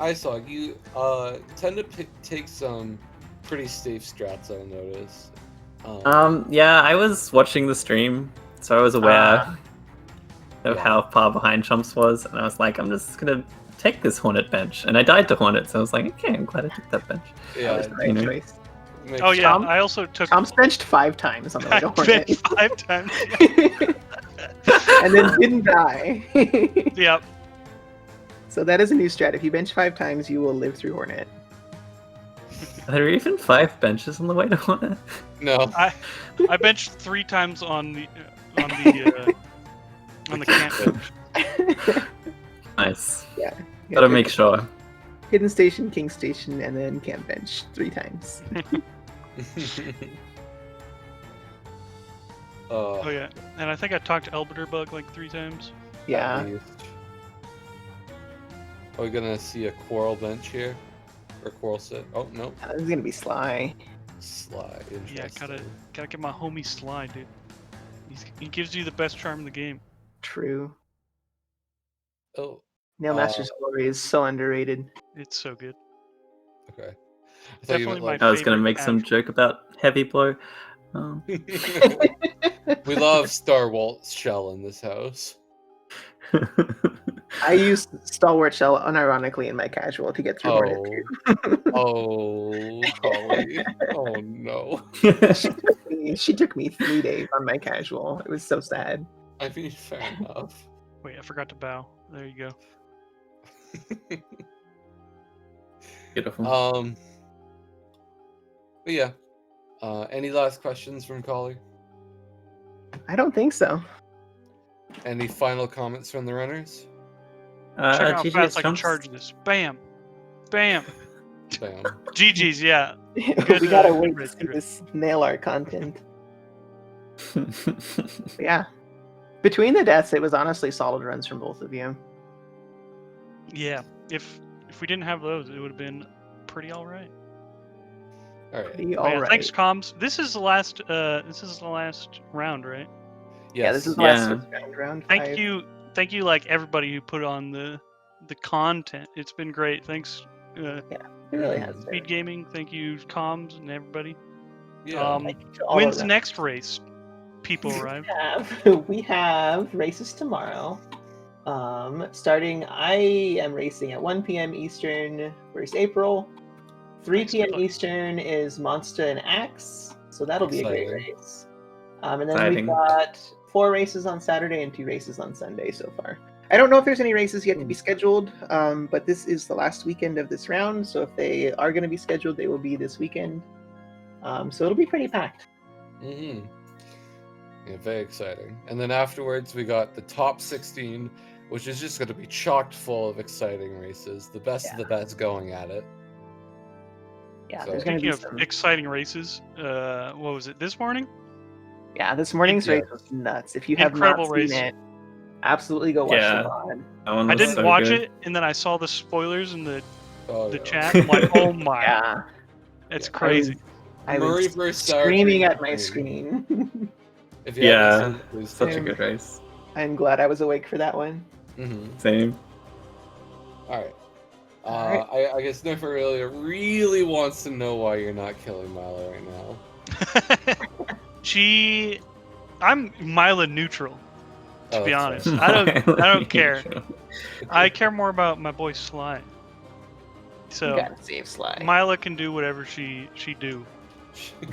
Eisog, you tend to take some pretty safe strats, I noticed. Yeah, I was watching the stream, so I was aware of how far behind Chomps was, and I was like, I'm just gonna take this Hornet bench, and I died to Hornet, so I was like, okay, I'm glad I took that bench. Yeah, that was the right choice. Makes Oh yeah, Chomp- I also took. Chomps benched 5 times on the way I to Hornet. benched 5 times. And then didn't die. Yep. So that is a new strat. If you bench 5 times, you will live through Hornet. Are there even 5 benches on the way to Hornet? No. I benched 3 times on the camp bench. Nice. Yeah. Gotta make sure. Hidden Station, King Station, and then Camp Bench 3 times. Oh yeah, and I think I talked to Elbiterbug like 3 times. Yeah. Are we gonna see a Quarrel bench here? Or Quarrel sit? Oh, no. This is gonna be Sly. Sly. Yeah, Interesting. gotta get my homie Sly, dude. He gives you the best charm in the game. True. Oh, Nailmaster's Glory is so underrated. It's so good. okay. I thought you Definitely meant, my I was gonna favorite make some casual. joke about Heavy Blow. We love Star Walt Shell in this house. I use Stalwart Shell unironically in my casual to get through Hornet. Oh, Holly. Oh no. She took me 3 days on my casual. It was so sad. I mean, fair enough. Wait, I forgot to bow. There you go. Beautiful. But yeah. Any last questions from Collie? I don't think so. Any final comments from the runners? Check out how GG fast I can Chomps. charge this. Bam! Bam! Bam. GG's, yeah. We Good, gotta good wait to red see strip. this nail art content. But yeah. Between the deaths, it was honestly solid runs from both of you. Yeah. If we didn't have those, it would have been pretty alright. All right. Pretty Oh, yeah, alright. thanks, Comms. This is the last round, right? Yeah, this is the Yeah. last switch round 5. Thank you, like everybody who put on the content. It's been great. Thanks, It really has Speed been. Gaming. Thank you, Comms and everybody. Yeah. To all When's of the them. next race? People arrive. We have races tomorrow. Starting, I am racing at 1 p.m. Eastern, 1st April. 3 Nice. p.m. Eastern is Monster and Axe, so that'll be a great Exciting. race. And then Exciting. we've got 4 races on Saturday and 2 races on Sunday so far. I don't know if there's any races yet to be scheduled, but this is the last weekend of this round, so if they are going to be scheduled, they will be this weekend. So it'll be pretty packed. Mm-hmm. Yeah, very exciting. And then afterwards, we got the top 16, which is just going to be chocked full of exciting races. The best of the best going at it. Yeah, So- there's going to Speaking be of some. exciting races, what was it this morning? Yeah, this morning's Yeah. race was nuts. If you have Incredible not race. seen it, absolutely go watch Yeah. the VOD. That one I was didn't so watch good. it, and then I saw the spoilers in the Oh, yeah. chat. I'm like, oh my, Yeah, it's Yeah. crazy. I Murray was versus Sour screaming Cream at my Cream. screen. If you Yeah, haven't seen it, please Such a Same. good race. I'm glad I was awake for that one. Mm-hmm. Same. All right. Alright. I guess Nefer really wants to know why you're not killing Milo right now. I'm Mila neutral, to Oh, be that's honest. right. I don't care. I care more about my boy Sly. You So gotta save Sly. Mila can do whatever she do.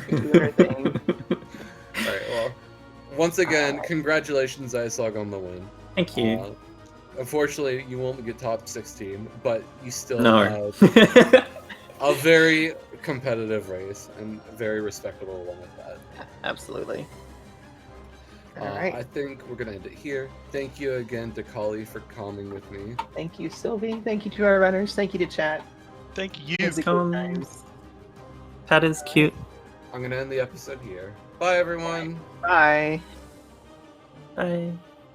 Do her thing. All right. Well, once again, congratulations, Eisog, on the win. Thank you. Unfortunately, you won't get top 16, but you still No. had a very competitive race and a very respectable one at that. Absolutely. All I right. think we're gonna end it here. Thank you again to Kali for calming with me. Thank you, Sylvie. Thank you to our runners. Thank you to chat. Thank you. It's a good Come. times. That is cute. I'm gonna end the episode here. Bye, everyone. Bye. Bye.